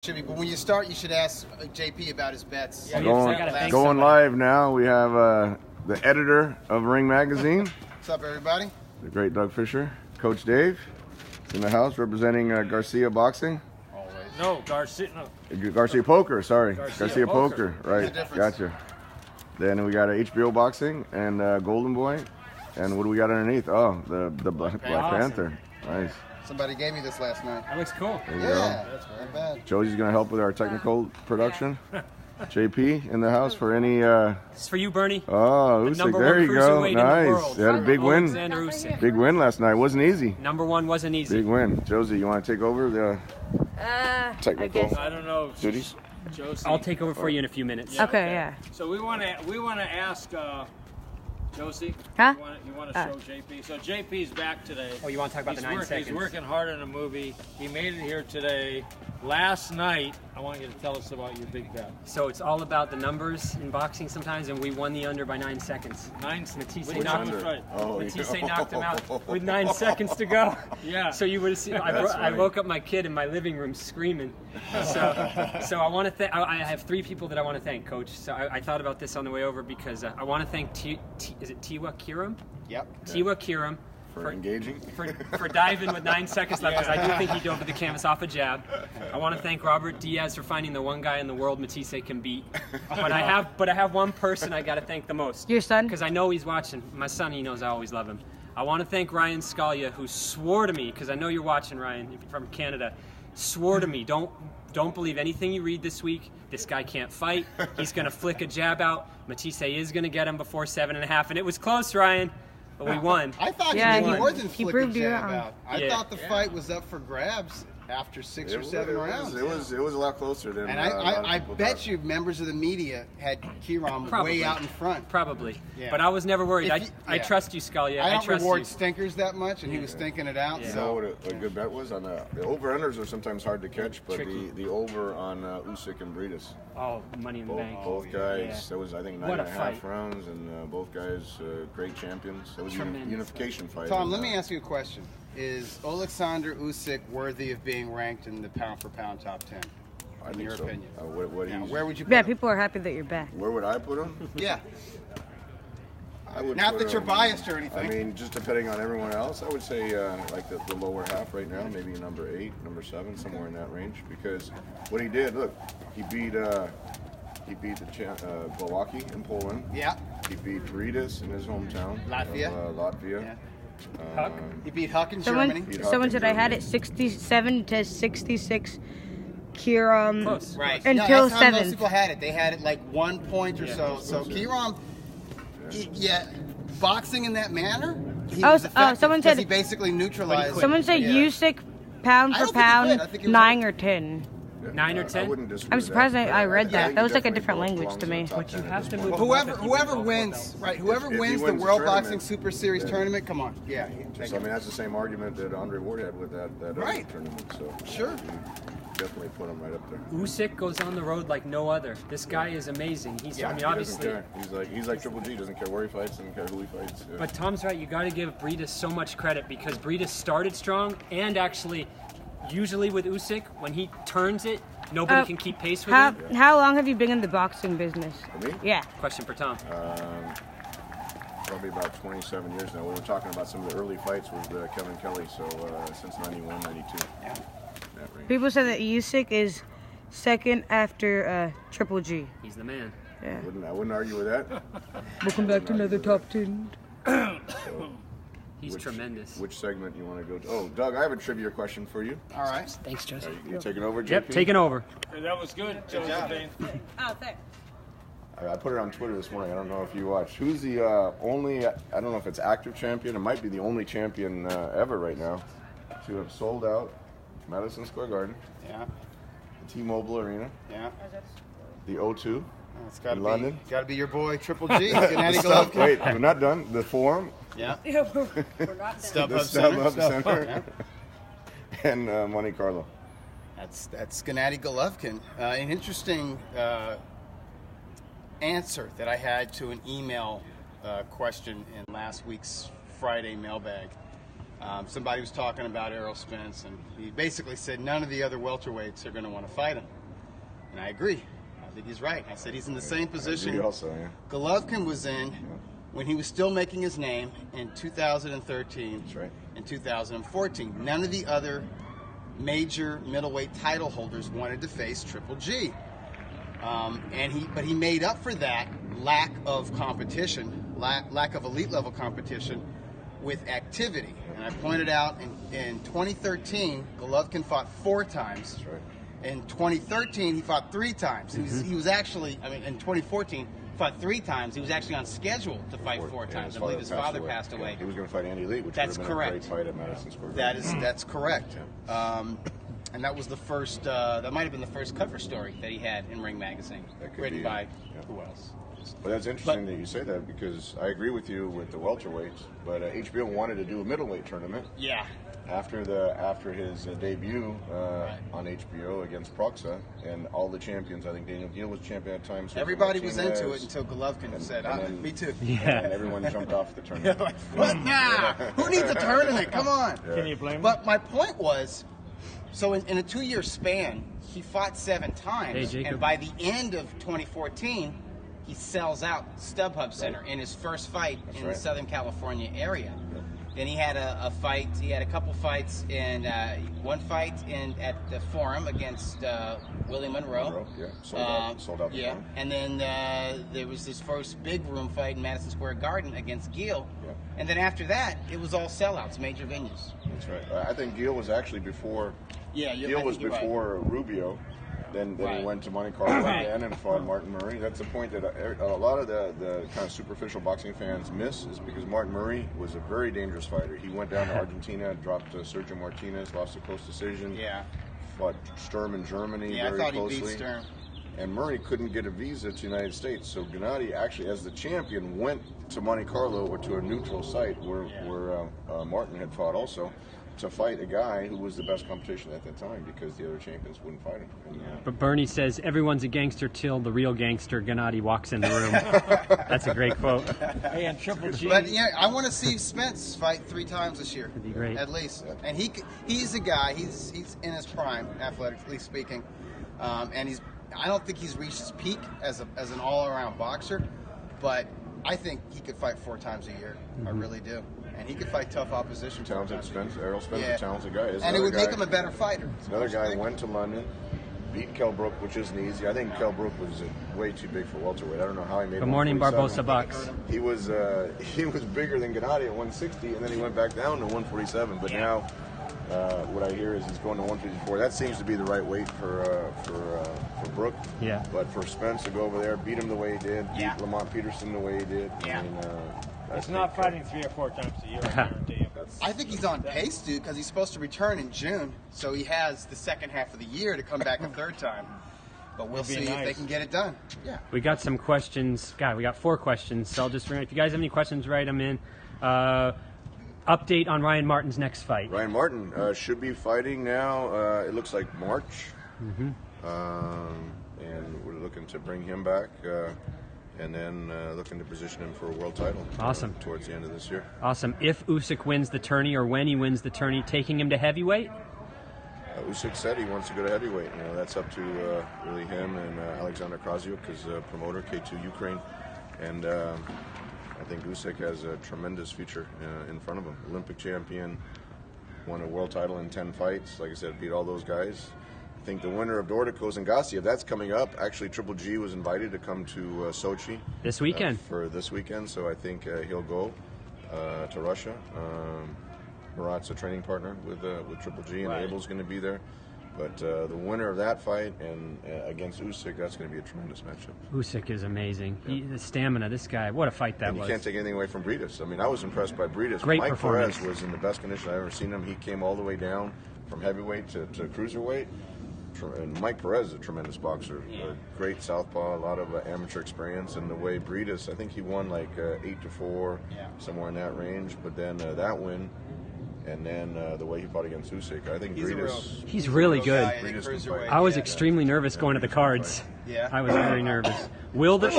But when you start, you should ask JP about his bets. Yeah, going live now. We have the editor of Ring Magazine. What's up, everybody? The great Doug Fisher. Coach Dave in the house representing Garcia Boxing. Always. No, Garcia. No. Garcia Poker, sorry. Garcia Poker. Right. Gotcha. Then we got HBO Boxing and Golden Boy. And what do we got underneath? Oh, the Black Panther. Nice. Somebody gave me this last night. That looks cool. Yeah, that's very bad. Josie's going to help with our technical production. JP in the house for any... It's for you, Bernie. Oh, Usyk, there you go. Nice. You had a big win. Big win last night. Wasn't easy. Number one wasn't easy. Big win. Josie, you want to take over the technical I don't know. duties? Josie. I'll take over for you in a few minutes. Yeah, okay, yeah. So we want to ask Josie. Huh? You want to show JP? So JP's back today. Oh, you want to talk about the 9 seconds? He's working hard on a movie. He made it here today. Last night, I want you to tell us about your big bet. So it's all about the numbers in boxing sometimes, and we won the under by 9 seconds. Matisse knocked him out with 9 seconds to go. Yeah. So you would have seen. I woke up my kid in my living room screaming. So I want to thank. I have 3 people that I want to thank, Coach. So I thought about this on the way over because I want to thank is it Tiwa Kiram? Yep. Tiwa Kiram. For engaging? For diving with 9 seconds left, because I do think he dove to the canvas off a jab. I want to thank Robert Diaz for finding the one guy in the world Matisse can beat. But I have one person I got to thank the most. Your son? Because I know he's watching. My son, he knows I always love him. I want to thank Ryan Scalia, who swore to me, because I know you're watching, Ryan, from Canada, swore to me, don't believe anything you read this week. This guy can't fight. He's going to flick a jab out. Matisse is going to get him before 7.5. And it was close, Ryan. But we won. I thought he more than he flicked a proved you jab wrong. out. I thought the fight was up for grabs after 6 or 7 rounds. It was a lot closer than. And I bet you members of the media had Kiram way out in front. Probably. Yeah. But I was never worried. I trust you, Scalia. I don't trust reward you. stinkers that much, and he was stinking it out. You So. know what a good bet was on the over-unders are sometimes hard to catch, but the over on Usyk and Briedis. Oh, money in the bank. Both guys. That was I think 9.5 rounds, and both guys great champions. That was a unification fight. Tom, let me ask you a question. Is Alexander Usyk worthy of being ranked in the pound-for-pound top 10? In your opinion? Where would you put him? People are happy that you're back. Where would I put him? Yeah. I would Not that you're biased or anything. I mean, just depending on everyone else, I would say like the lower half right now, maybe number 8, number 7, somewhere in that range. Because what he did, look, he beat the Glowacki in Poland. Yeah. He beat Briedis in his hometown. Latvia. Yeah. Huck. He beat Huck in Germany. Someone said I had it 67 to 66. Kiram. Close. Right. Until that's how most 7th. people had it. They had it like 1 point or so. So Kiram, boxing in that manner. Someone said he basically neutralized. Someone said Usyk pound for pound 9 or 10. 9 or 10? I wouldn't disagree. I'm surprised I read that. he That was like a definitely different broke language to me. along But you have to move. Well, whoever wins, right? Whoever If he wins the wins the World tournament, Boxing Super Series tournament, come on, yeah. So, I mean, that's the same argument that Andre Ward had with that Right. other tournament. So Sure. you definitely put him right up there. Usyk goes on the road like no other. This guy is amazing. I mean, He doesn't obviously. care. He's like Triple G. Doesn't care where he fights. Doesn't care who he fights. Yeah. But Tom's right. You got to give Briedis so much credit because Briedis started strong, and actually, usually with Usyk, when he turns it, nobody can keep pace with him. How long have you been in the boxing business? For me? Yeah. Question for Tom. Probably about 27 years now. We were talking about some of the early fights with Kevin Kelly. So since 91, 92. Yeah. That range. People say that Usyk is second after Triple G. He's the man. Yeah. I wouldn't argue with that. Welcome back to another top 10. He's tremendous. Which segment you want to go to? Oh, Doug, I have a trivia question for you. All right. Thanks, Joseph. You taking over, JP? Yep, taking over. That was good, Josephine. Oh, thanks. I put it on Twitter this morning. I don't know if you watched. Who's the only, I don't know if it's active champion. It might be the only champion ever right now to have sold out Madison Square Garden, Yeah. the T-Mobile Arena, Yeah. the O2 It's got in London. to be your boy Triple G. Gennady Golovkin. Wait, we're not done. The Forum, Yeah. the StubHub Center. StubHub Center, and Monte Carlo. That's Gennady Golovkin. An interesting answer that I had to an email question in last week's Friday mailbag. Somebody was talking about Errol Spence, and he basically said none of the other welterweights are going to want to fight him. And I agree. I think he's right. I said he's in the same position Golovkin was in when he was still making his name in 2013 and 2014. None of the other major middleweight title holders wanted to face Triple G. But he made up for that lack of competition, lack of elite level competition, with activity. And I pointed out in 2013, Golovkin fought 4 times. That's right. In 2013, he fought 3 times. He was actually, in 2014, fought 3 times. He was actually on schedule to fight 4 times. I believe his father passed away. He was going to fight Andy Lee, which that's would have been correct. a great fight at Madison Square Garden. That's correct. And that was the first. That might have been the first cover story that he had in Ring Magazine, written by who else? But that's interesting that you say that, because I agree with you with the welterweights, but HBO wanted to do a middleweight tournament. Yeah. After his debut on HBO against Proxa, and all the champions, I think Daniel Geale was champion at times. Everybody was into it until Golovkin said, "Me too." Yeah. And everyone jumped off the tournament. Like, what? Nah. Who needs a tournament? Come on. Yeah. Can you blame him? But my point was, so in a 2-year span, he fought 7 times, and by the end of 2014, he sells out StubHub Center in his first fight in the Southern California area. Then he had a fight. He had a couple fights in one fight at the Forum against Willie Monroe. Sold out. Yeah, and then there was his first big room fight in Madison Square Garden against Geale. Yeah. And then after that, it was all sellouts, major venues. That's right. I think Geale was actually before. Yeah, Geale was before Rubio. Then he went to Monte Carlo again and fought Martin Murray. That's the point that a lot of the kind of superficial boxing fans miss, is because Martin Murray was a very dangerous fighter. He went down to Argentina, dropped Sergio Martinez, lost a close decision. Yeah. Fought Sturm in Germany very I thought closely. He beat Sturm. And Murray couldn't get a visa to the United States, so Gennady actually, as the champion, went to Monte Carlo, or to a neutral site where Martin had fought also, to fight a guy who was the best competition at that time, because the other champions wouldn't fight him. And, but Bernie says everyone's a gangster till the real gangster Gennady walks in the room. That's a great quote. Hey, and Triple G. But yeah, I want to see Spence fight 3 times this year. That'd be great, at least. Yeah. And he's a guy. He's in his prime, athletically speaking, and I don't think he's reached his peak as an all-around boxer, but I think he could fight 4 times a year. I really do. And he could fight tough opposition. Talented Spence. Errol Spence is a talented guy. And it would make him a better fighter. Another guy went to London, beat Kell Brook, which isn't easy. I think Kell Brook was way too big for welterweight. I don't know how he made it. Good morning, Barbosa Bucks. He was bigger than Gennady at 160, and then he went back down to 147. But now, what I hear is he's going to 154. That seems to be the right weight for Brook. Yeah. But for Spence to go over there, beat him the way he did, beat Lamont Peterson the way he did. Yeah. I mean, he's not fighting 3 or 4 times a year, I guarantee you. I think he's on pace, dude, because he's supposed to return in June, so he has the second half of the year to come back a 3rd time. But we'll see if they can get it done. Yeah. We got some questions. God, we got 4 questions, so I'll just ring. If you guys have any questions, write them in. Update on Ryan Martin's next fight. Ryan Martin should be fighting now. It looks like March. And we're looking to bring him back. And then looking to position him for a world title. Awesome. Towards the end of this year. Awesome. If Usyk wins the tourney, or when he wins the tourney, taking him to heavyweight? Usyk said he wants to go to heavyweight. That's up to really him and Alexander Krasyuk, his promoter, K2 Ukraine. And I think Usyk has a tremendous future in front of him. Olympic champion, won a world title in 10 fights. Like I said, beat all those guys. I think the winner of Dorticos and Gassiev, that's coming up. Actually, Triple G was invited to come to Sochi this weekend. For this weekend, so I think he'll go to Russia. Murat's a training partner with Triple G, and Abel's going to be there. But the winner of that fight and against Usyk, that's going to be a tremendous matchup. Usyk is amazing. The stamina, this guy, what a fight that was. You can't take anything away from Briedis. I mean, I was impressed by Briedis. Great Mike performance. Perez was in the best condition I've ever seen him. He came all the way down from heavyweight to cruiserweight. And Mike Perez is a tremendous boxer, a great southpaw, a lot of amateur experience. And the way Briedis, I think he won like 8-4, somewhere in that range. But then that win, and then the way he fought against Usyk, I think he's really good. I was extremely nervous going to the cards. Yeah, I was very nervous. Will the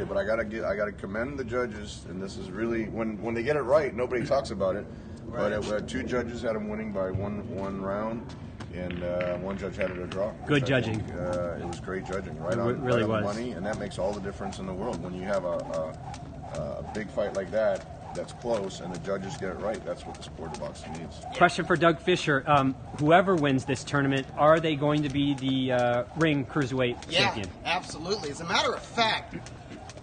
but I gotta commend the judges, and this is really when they get it right, nobody talks about it. But two judges had him winning by one round, and one judge had it a draw. Good judging. It was great judging, right on, really right on was. the money, and that makes all the difference in the world. When you have a big fight like that, that's close, and the judges get it right. That's what the sport of boxing needs. Question for Doug Fisher. Whoever wins this tournament, are they going to be the ring cruiserweight champion? Yeah, absolutely. As a matter of fact,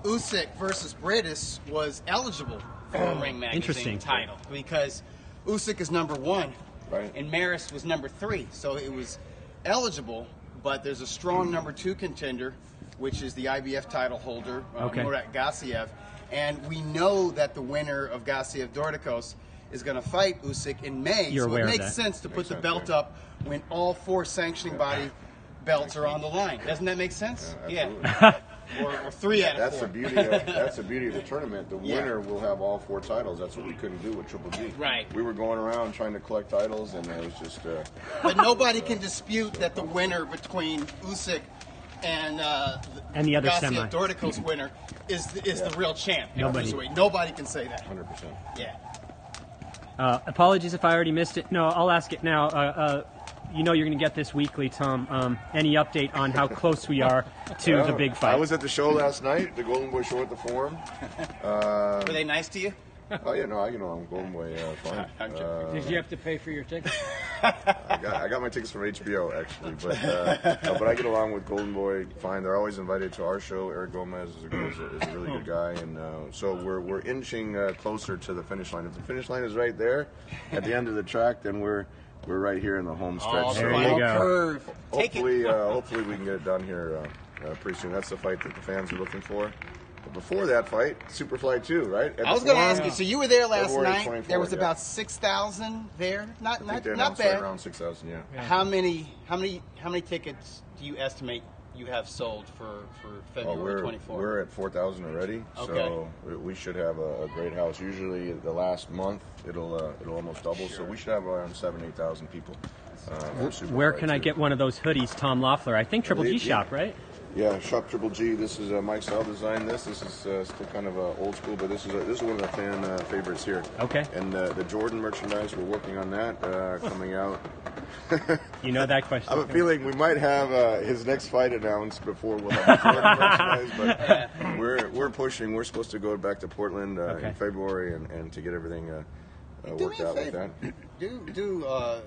Usyk versus Briedis was eligible for a Ring Magazine title because Usyk is number 1, right, and Maris was number 3. So it was eligible, but there's a strong number 2 contender, which is the IBF title holder, Murat Gassiev. And we know that the winner of Gassiev-Dorticos is going to fight Usyk in May. You're so it makes sense to put the belt up when all 4 sanctioning body belts are on the line. Doesn't that make sense? Yeah. Or 3 out of 4. That's the beauty of the tournament. The winner will have all 4 titles. That's what we couldn't do with Triple G. Right. We were going around trying to collect titles, and it was just. But nobody can dispute that the winner between Usyk and the other semi Dorticos winner is the real champ. Nobody can say that. 100%. Yeah. Apologies if I already missed it. No, I'll ask it now. You know you're going to get this weekly, Tom. Any update on how close we are to the big fight? I was at the show last night, the Golden Boy show at the Forum. Were they nice to you? Oh yeah, no, I Golden Boy fine. Did you have to pay for your ticket? I got my tickets from HBO actually, but I get along with Golden Boy fine. They're always invited to our show. Eric Gomez is a really good guy, and so we're inching closer to the finish line. If the finish line is right there at the end of the track, then we're right here in the home stretch. Oh, so there you go. Curve. Hopefully we can get it done here pretty soon. That's the fight that the fans are looking for. But before that fight, Superfly 2, right? I was going to ask you. So you were there last February night. 24, There was about 6,000 there. Not right bad. Around 6,000, yeah. How many tickets do you estimate you have sold for February 24? We're at 4,000 already, so we should have a great house. Usually the last month it'll almost double, so we should have around 7,000-8,000 people. Where can I get one of those hoodies, Tom Loeffler? I think Triple G shop, right? Yeah, Shop Triple G. This is Mike Sal designed this. This is still kind of old school, but this is one of the fan favorites here. Okay. And the Jordan merchandise, we're working on that coming out. You know that question. I have a feeling we might have his next fight announced before we'll have the Jordan merchandise, but we're pushing. We're supposed to go back to Portland in February and to get everything worked out with that. Do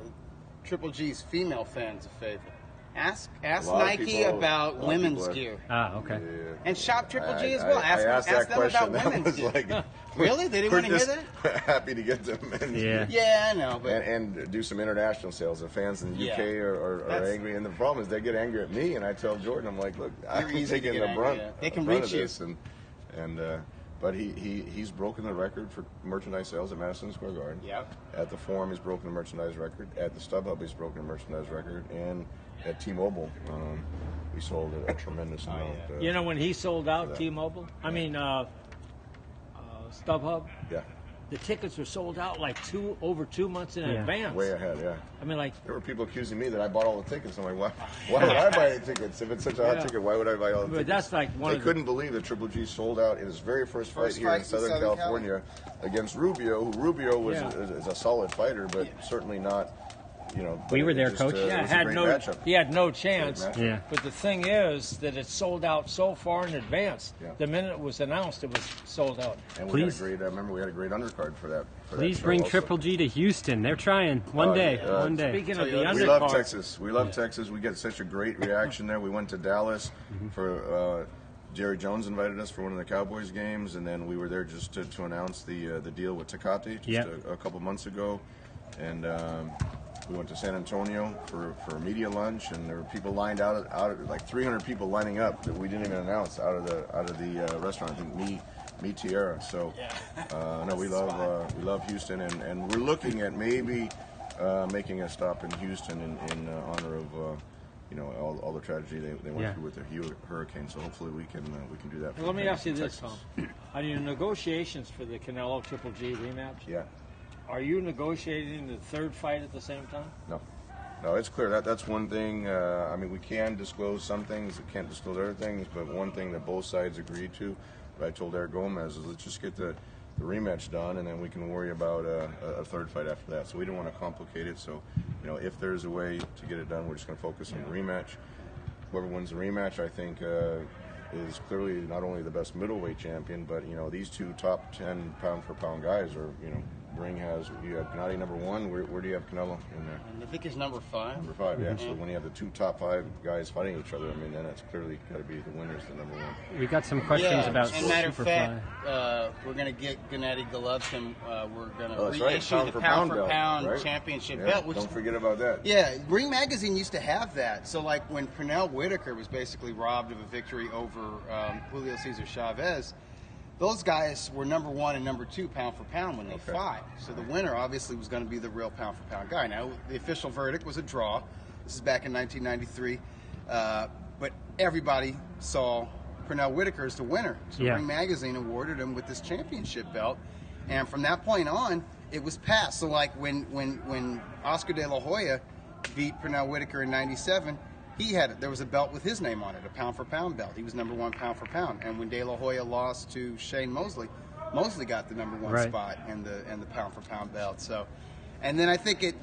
Triple G's female fans a favor. Ask Nike about women's gear. Okay. Yeah. And shop Triple G as well. Ask them about women's gear. Like, really? They didn't want to hear that? Happy to get them. Yeah, I know. But and do some international sales. The fans in the UK are angry. And the problem is they get angry at me, and I tell Jordan, I'm like, look, I'm taking the brunt. They can reach you. But he's broken the record for merchandise sales at Madison Square Garden. Yep. At the Forum, he's broken the merchandise record. At the StubHub, he's broken the merchandise record. And at T-Mobile, we sold a tremendous amount. You know, when he sold out T-Mobile, StubHub, the tickets were sold out like over 2 months in advance. Way ahead, yeah. I mean, like, there were people accusing me that I bought all the tickets. I'm like, why would I buy the tickets? If it's such a hot ticket, why would I buy all the tickets? But that's like they couldn't believe that Triple G sold out in his very first fight here in Southern California against Rubio. Who Rubio was is a solid fighter, but certainly not. You know, we were there, Coach. He had no chance. Yeah. But the thing is that it sold out so far in advance. Yeah. The minute it was announced, it was sold out. And we had I remember we had a great undercard for that. Please bring Triple G to Houston. They're trying. One day. Speaking of the undercard, we love Texas. We love Texas. We get such a great reaction there. We went to Dallas for. Jerry Jones invited us for one of the Cowboys games, and then we were there just to announce the deal with Tecate just a couple months ago, and. We went to San Antonio for a media lunch, and there were people lined out like 300 people lining up that we didn't even announce out of the restaurant. I think me Tierra. So no, we love Houston, and we're looking at maybe making a stop in Houston in honor of all the tragedy they went through with the hurricane. So hopefully we can do that. Well, let me ask you this, Tom: are you in negotiations for the Canelo Triple G rematch? Yeah. Are you negotiating the third fight at the same time? No, it's clear. That's one thing. We can disclose some things, we can't disclose other things, but one thing that both sides agreed to, what I told Eric Gomez, is let's just get the the rematch done, and then we can worry about a third fight after that. So we don't want to complicate it. So, you know, if there's a way to get it done, we're just going to focus on the rematch. Whoever wins the rematch, I think, is clearly not only the best middleweight champion, but, you know, these two top 10 pound-for-pound guys are, you know, Ring has, you have Gennady number 1. Where do you have Canelo in there? I think he's number 5. Number 5, yeah. So when you have the two top 5 guys fighting each other, I mean, then it's clearly got to be the winner's the number 1. We got some questions about and matter of Superfly. fact, we're going to get Gennady Golovkin. We're going to reissue right. the pound-for-pound right? championship Yeah, belt. Which, don't forget about that. Yeah, Ring Magazine used to have that. So, like, when Pernell Whitaker was basically robbed of a victory over Julio Cesar Chavez, those guys were number 1 and number 2 pound for pound when they fought. So the winner obviously was going to be the real pound for pound guy. Now, the official verdict was a draw. This is back in 1993. But everybody saw Pernell Whitaker as the winner. So Ring Magazine awarded him with this championship belt. And from that point on, it was passed. So, like, when Oscar De La Hoya beat Pernell Whitaker in 97, there was a belt with his name on it, a pound for pound belt. He was number 1 pound for pound. And when De La Hoya lost to Shane Mosley, Mosley got the number 1 spot in the pound for pound belt. So, and then I think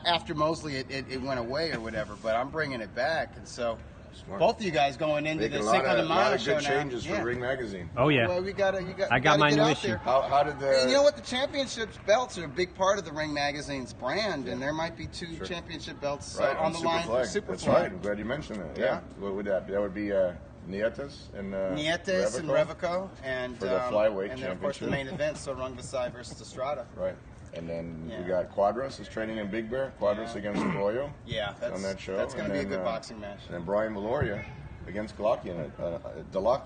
after Mosley it went away or whatever. But I'm bringing it back, and so. Smart. Both of you guys going into the Cinco de Mayo show now. Good changes for Ring Magazine. Oh yeah. Well, I got my new issue. How did the? And you know what? The championships belts are a big part of the Ring Magazine's brand, and there might be 2 championship belts on the line for Superfly. That's right. I'm glad you mentioned that. Yeah. What would that be? That would be Nietes and Revico, and for the flyweight and then of course the main event, so Rungvisai versus Estrada. Right. And then we got Quadras is training in Big Bear. Quadras against Arroyo. Yeah, that's on that show. That's going to be a good boxing match. And then Brian Valoria against Dalakian,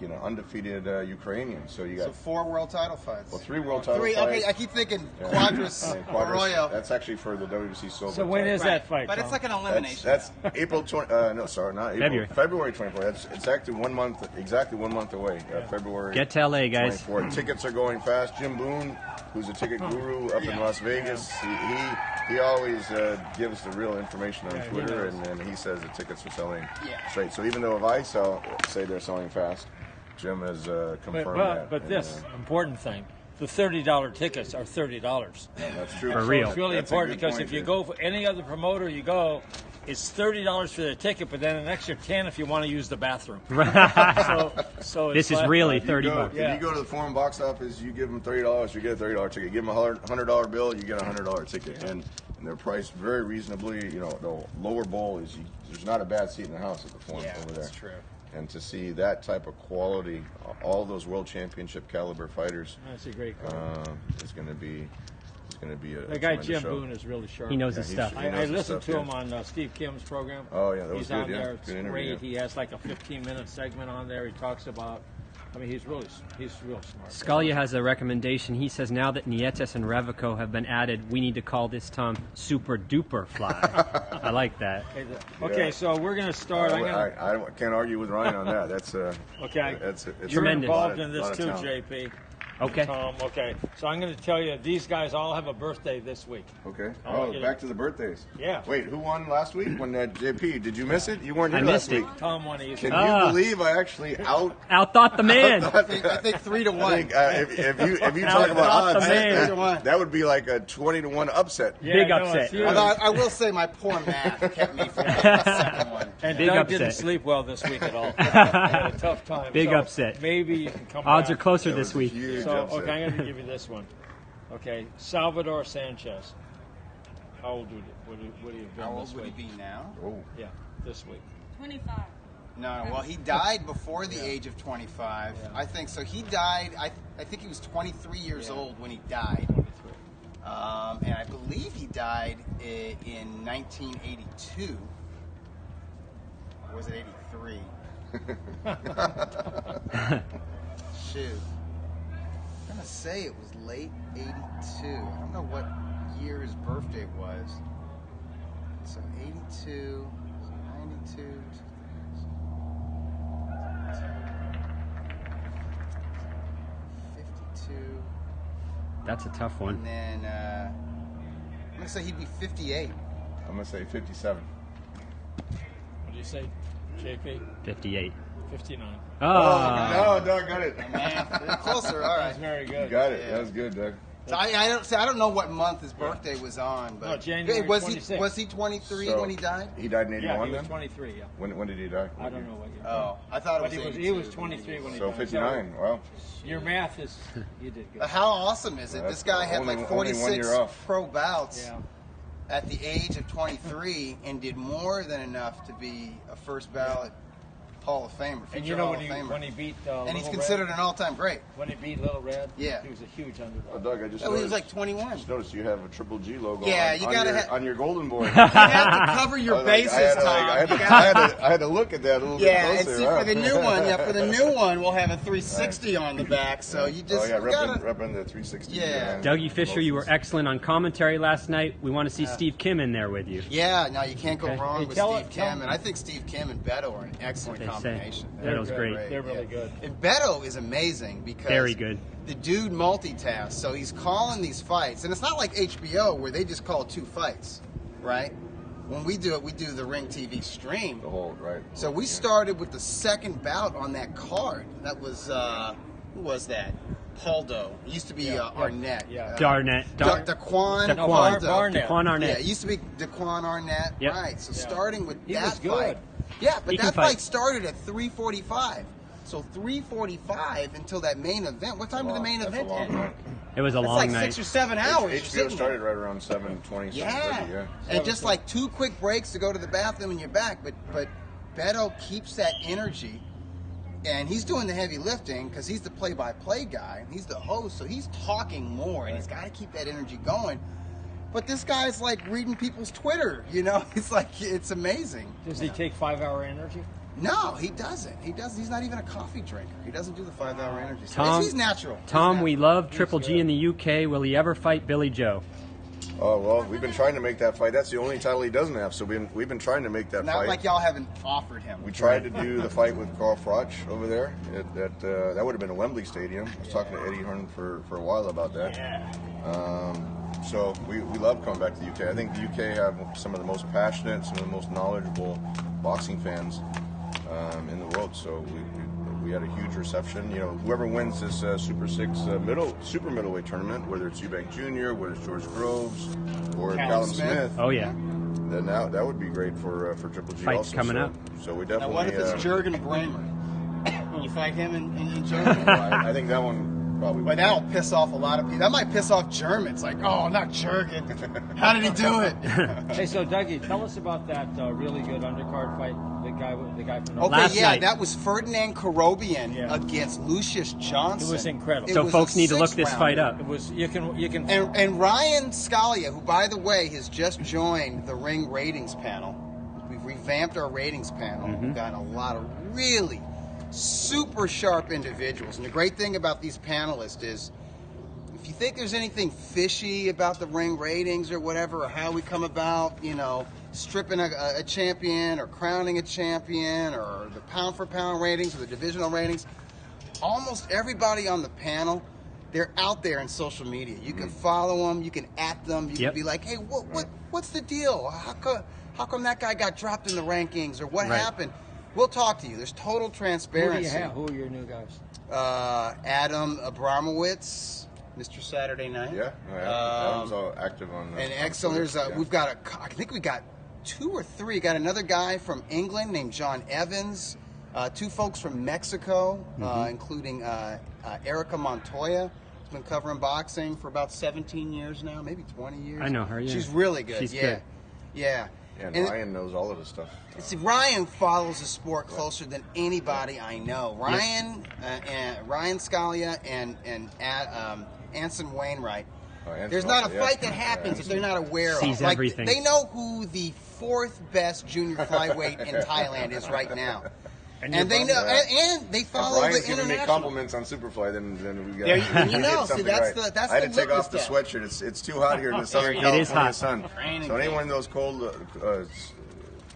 an undefeated Ukrainian. So you got 4 world title fights. Well, 3 world title fights. Okay, I keep thinking Quadras, Arroyo. That's actually for the WBC Silver. So when is that fight? But it's like an elimination. That's April 20. No, sorry, not April. February 24th. It's actually 1 month, exactly 1 month away. February. Get to LA, guys. 24th. Tickets are going fast. Jim Boone, who's a ticket guru up in Las Vegas, he always gives the real information on Twitter, and he says the tickets are selling straight. So even though if I say they're selling fast, Jim has confirmed that. But this important thing, the $30 tickets are $30. That's true. For real. It's really important because if you go for any other promoter it's $30 for the ticket, but then an extra $10 if you want to use the bathroom. so this is really $30. If you go to the foreign box office, you give them $30, you get a $30 ticket. Give them a $100 bill, you get a $100 ticket, and they're priced very reasonably. You know, the lower bowl is there's not a bad seat in the house at the forum over there. That's true. And to see that type of quality, all those world championship caliber fighters, that's a great card. It's going to be. The guy Jim Boone is really sharp. He knows his stuff. I listened to him on Steve Kim's program. Oh yeah, that was He's good. on there. It's good great. Interview. He has like a 15-minute segment on there. He talks about. I mean, he's real smart. Scalia has a recommendation. He says now that Nietes and Revico have been added, we need to call this Tom Super Duper Fly. I like that. Okay, so we're going to start. I can't argue with Ryan on that. That's okay. It's You're involved in this too, JP. Okay. Tom, okay. So I'm going to tell you, these guys all have a birthday this week. Okay. Back to the birthdays. Yeah. Wait, who won last week? When JP, did you miss it? You weren't here last week. Tom won easily. Can you believe I actually outthought the man? I think 3-1. If you talk about odds, that would be like a 20-1 upset. Yeah, big upset. Although I will say my poor math kept me from the second one. And Doug didn't sleep well this week at all. Had a tough time. Big upset. Maybe you can come Odds back. are closer this week. So, okay, I'm going to give you this one. Okay, Salvador Sanchez. How old would he have been this week? How old would he be now? Oh. Yeah, this week. 25. No, well, he died before the age of 25. Yeah. I think so. He died, I think he was 23 years old when he died. 23. And I believe he died in 1982. Or was it 83? Shoot. I'm going to say it was late 82. I don't know what year his birthday was. So 82, 92. That's a tough one. And then I'm going to say he'd be 58. I'm going to say 57. What do you say, JP? 58. 59. Oh, no, Doug got it. Man, closer. All right. That's very good. You got it. Yeah. That was good, Doug. So I don't know what month his birthday was on, but No, January was 26th. was he 23 So, when he died? He died in Yeah, 81 he was then? 23, yeah. When did he die? I don't know what year. Oh, I thought it But was. he was 82. 23 when he So died. 59. Wow. Your math is, you did good. How awesome is it? That's This guy had only like 1 year 46 off. pro bouts Yeah. at the age of 23 and did more than enough to be a first ballot Hall of Famer. And future you know Hall when of Famer. he beat and he's Little considered Red, an all-time great. when he beat Little Red, Yeah. he was a huge Oh, underdog. Doug, I just Oh, noticed. he was like 21. Just noticed you have a Triple G logo Yeah, on, you on gotta your, ha- on your golden boy. You have to cover your bases, Tom. I had to look at that a little Yeah, bit and closer. see huh? for the new one, for the new one, we'll have a 360 on the back. So you just you gotta. repping the 360. Yeah. Dougie Fisher, you were excellent on commentary last night. We want to see Steve Kim in there with you. Yeah, no, you can't go Okay. wrong Hey, with tell Steve it- Kim, tell- and I think Steve Kim and Beto are an excellent That's what they say. combination. Beto's They're great. They're really good. And Beto is amazing because Very good. the dude multitasks. So he's calling these fights, and it's not like HBO where they just call 2 fights, right? When we do it, we do the Ring TV stream. The whole, right. So we started with the second bout on that card. That was who was that? Paldo. It used to be Arnett. Yeah. Darnett. Daquan Daquan. Barnett. Daquan Yeah, Arnett. it used to be Daquan Arnett. Yep. Right. So Yeah. starting with He that was good. fight. Yeah, but He can that fight. fight started at 3:45. So 3:45 until that main event. What time did the main That's a event long end? night. It was a That's long like night. 6 or 7 hours. you're HBO sitting started there. right around 7:20, 7:30, Yeah. yeah. And just like 2 quick breaks to go to the bathroom and you're back. But Beto keeps that energy. And he's doing the heavy lifting because he's the play-by-play guy. And he's the host, so he's talking more. And he's got to keep that energy going. But this guy's like reading people's Twitter, you know? It's like, it's amazing. Does he take 5-hour energy? No, he doesn't. He doesn't. He's not even a coffee drinker. He doesn't do the 5-hour energy. So Tom- he's natural. He's Tom, we natural. love Triple G in the UK. Will he ever fight Billy Joe? Oh, well, we've been trying to make that fight. That's the only title he doesn't have, so we've been trying to make that Not fight. like y'all haven't offered him. We tried to do the fight with Carl Froch over there. That would have been at Wembley Stadium. I was talking to Eddie Hearn for a while about that. So we love coming back to the UK. I think the UK have some of the most passionate, some of the most knowledgeable boxing fans in the world. So we had a huge reception. You know, whoever wins this Super 6 super middleweight tournament, whether it's Eubank Jr., whether it's George Groves, or Callum Smith, Oh, yeah. then that would be great for Triple G. Fights also. coming so, up. So we Now, definitely. what if it's Jurgen Brammer? When you fight him in Germany? I think that one probably. But that'll piss off a lot of people. That might piss off Germans. Like, oh, not Jurgen. How did he do it? Hey, so Dougie, tell us about that really good undercard fight. The guy from Okay, Last yeah, night. that was Ferdinand Korobian Yeah. against Lucius Johnson. It was incredible. So was folks a need to look this 6-rounder. fight up. It was you can And Ryan Scalia, who, by the way, has just joined the Ring ratings panel. We've revamped our ratings panel. We've gotten a lot of really super sharp individuals. And the great thing about these panelists is, if you think there's anything fishy about the Ring ratings or whatever, or how we come about, you know, stripping a champion or crowning a champion or the pound-for-pound ratings or the divisional ratings, almost everybody on the panel, they're out there in social media. You can follow them, you can at them, you Yep. can be like, hey, what's the deal? How come that guy got dropped in the rankings, or what Right. happened? We'll talk to you. There's total who do transparency. you have? Who are your new guys? Adam Abramowitz, Mr. Saturday Night. Yeah, Adam's all active on. And on excellent. Twitter, There's yeah. we've got I think we got 2 or 3. Got another guy from England named John Evans. 2 folks from Mexico, including Erica Montoya. Who's been covering boxing for about 17 years now, maybe 20 years. I know her, yeah. She's really good. She's yeah. good. Yeah. And And Ryan knows all of this stuff. see, Ryan follows the sport closer than anybody I know. Ryan Scalia and Anson Wainwright. Anson There's not a also, yeah. fight that happens that they're not aware Sees of. Like, everything. they know who the 4th best junior flyweight in Thailand is right now. And they know, and they follow Brian's the giving me international. compliments on Superfly, then we got. There you know, see, something that's right. that's I had the to take off the litmus test. sweatshirt. It's too hot here in the Southern It is California hot. sun. Training So day. anyone in those cold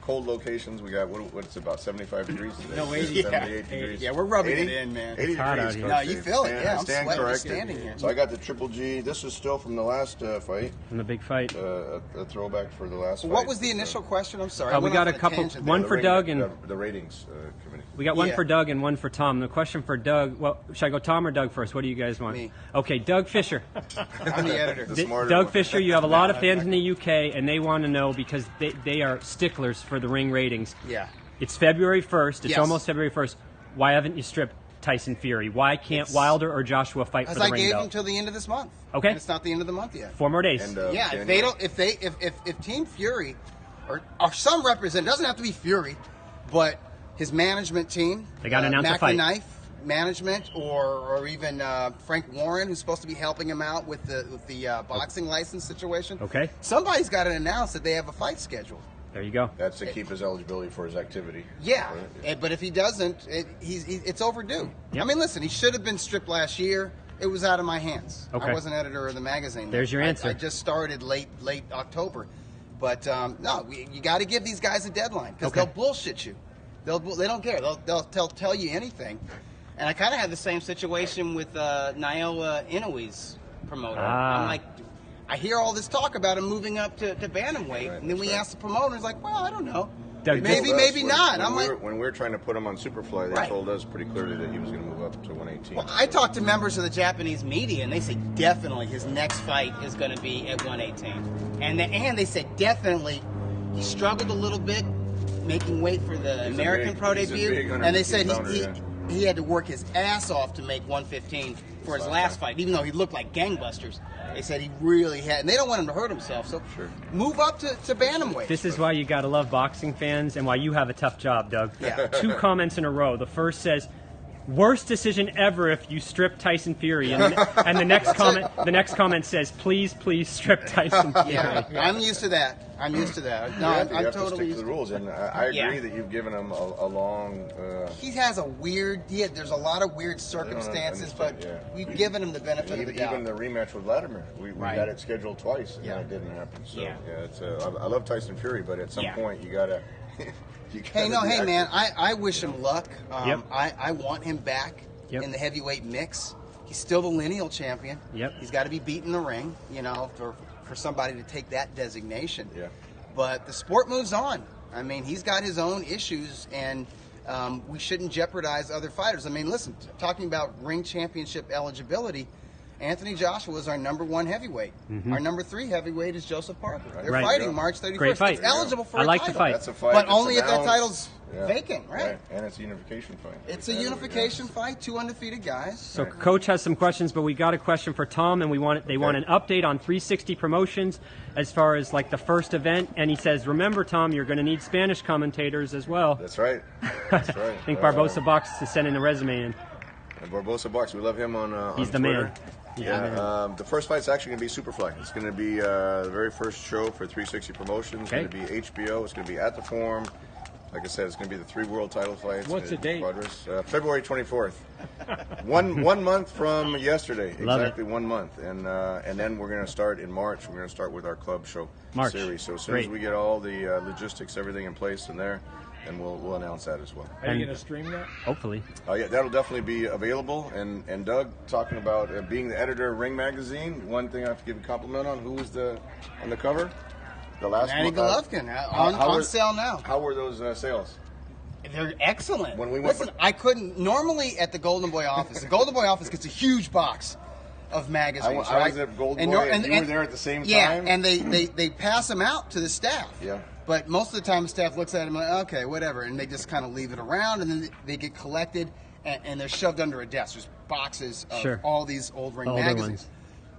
cold locations. We got what's about 75 degrees today. No, 80. 78 degrees. Yeah, we're rubbing 80? it in, man. 80 hot degrees. out here. No, you feel it. Yeah, I'm stand sweating just corrected. standing here. So I got the Triple G. This is still from the last fight. From the big fight. A throwback for the last fight. What was the initial question? I'm sorry. We got a couple. One for Doug and the ratings committee. we got one Yeah. for Doug and one for Tom. The question for Doug. Well, should I go Tom or Doug first? What do you guys want? Me. Okay, Doug Fisher. I'm the editor. The smarter Doug one. Fisher, you have a lot of fans in the UK, and they want to know because they are sticklers for the ring ratings. Yeah. It's February 1st. It's Yes. almost February 1st. Why haven't you stripped Tyson Fury? Why can't Wilder or Joshua fight for Because the I ring gave belt? them till the end of this month. Okay. And it's not the end of the month yet. 4 more days. And, Yeah, if they don't, if Team Fury or some representative, doesn't have to be Fury, but his management team, They gotta announce a fight. McKnife management, or even Frank Warren, who's supposed to be helping him out with the boxing license situation. Okay. Somebody's got to announce that they have a fight scheduled. There you go. That's to keep his eligibility for his activity. Yeah, Right? but if he doesn't, it's overdue. Yep. I mean, listen, he should have been stripped last year. It was out of my hands. Okay. I wasn't editor of the magazine. There's your answer. I just started late October, but no, you got to give these guys a deadline because Okay. they'll bullshit you. They don't care. They'll tell you anything. And I kind of had the same situation with Naoya Inouye's promoter. Ah. I'm like, I hear all this talk about him moving up to bantamweight, Right, and then we right. ask the promoter, he's like, well, I don't know. Doug, Maybe, Told us maybe when- not. When I'm like, when we were trying to put him on Superfly, they Right. told us pretty clearly that he was going to move up to 118. well, I talked to members of the Japanese media, and they say definitely his next fight is going to be at 118. And they said definitely he struggled a little bit making weight for the He's a American big- pro he's a debut, big and they said 115 pounder, he had to work his ass off to make 115 for his last fight, even though he looked like gangbusters. They said he really had, and they don't want him to hurt himself, so Sure. move up to bantamweight. This is why you got to love boxing fans and why you have a tough job, Doug. Yeah. 2 comments in a row. The first says, "Worst decision ever if you strip Tyson Fury," and the next comment says, "Please, please strip Tyson Fury." Yeah, I'm used to that. I'm used to that. No, you I'm have to totally stick to used the to it. rules, and I agree Yeah. that you've given him a long. He has a weird. Yeah, there's a lot of weird circumstances, but understand, yeah. we've given him the benefit of the Even doubt. the rematch with Vladimir, we Right. got it scheduled twice, and Yeah. it didn't happen. So Yeah. it's I love Tyson Fury, but at some Yeah. point you gotta. You Hey, no, gotta be hey, man, active. I wish him luck. Yep. I want him back Yep. in the heavyweight mix. He's still the lineal champion. Yep. He's got to be beat in the ring, for somebody to take that designation. Yeah. But the sport moves on. I mean, he's got his own issues, and we shouldn't jeopardize other fighters. I mean, listen, talking about ring championship eligibility, Anthony Joshua is our #1 heavyweight. Our #3 heavyweight is Joseph Parker. They're Right. fighting Yeah. March 31st. Great fight. It's eligible for I a like the title. fight. That's a fight. But that's only if that announced. title's vacant, right? And it's a unification fight. It's a unification fight, 2 undefeated guys. So Coach has some questions, but we got a question for Tom, and they want an update on 360 Promotions as far as like the first event. And he says, remember, Tom, you're going to need Spanish commentators as well. That's right. That's right. I think Barbosa Box is sending a resume in. Barbosa Box, we love him on. He's on the Twitter. man. He's the Yeah, man. the first fight's actually going to be Superfly. It's going to be the very first show for 360 Promotions. It's Okay. going to be HBO. It's going to be at the Forum. Like I said, it's going to be the 3 world title fights. What's the date? February 24th. one month from yesterday. Love it. Exactly 1 month. And then we're going to start in March. We're going to start with our club show March. series. So as soon Great. as we get all the logistics, everything in place in there, then we'll announce that as well. Are you And- going to stream that? Hopefully. Yeah, that'll definitely be available. And Doug, talking about being the editor of Ring Magazine, one thing I have to give a compliment on, who was on the cover? The last Manny one, Golovkin how on was- sale now. How were those sales? They're excellent. When we went Listen, I couldn't normally at the Golden Boy office. The Golden Boy office gets a huge box of magazines. I was right? at Golden Boy, and you were there at the same time? Yeah, and they pass them out to the staff. Yeah. But most of the time, the staff looks at them like, okay, whatever, and they just kind of leave it around, and then they get collected, and they're shoved under a desk. There's boxes of Sure. all these old Ring Older magazines. ones.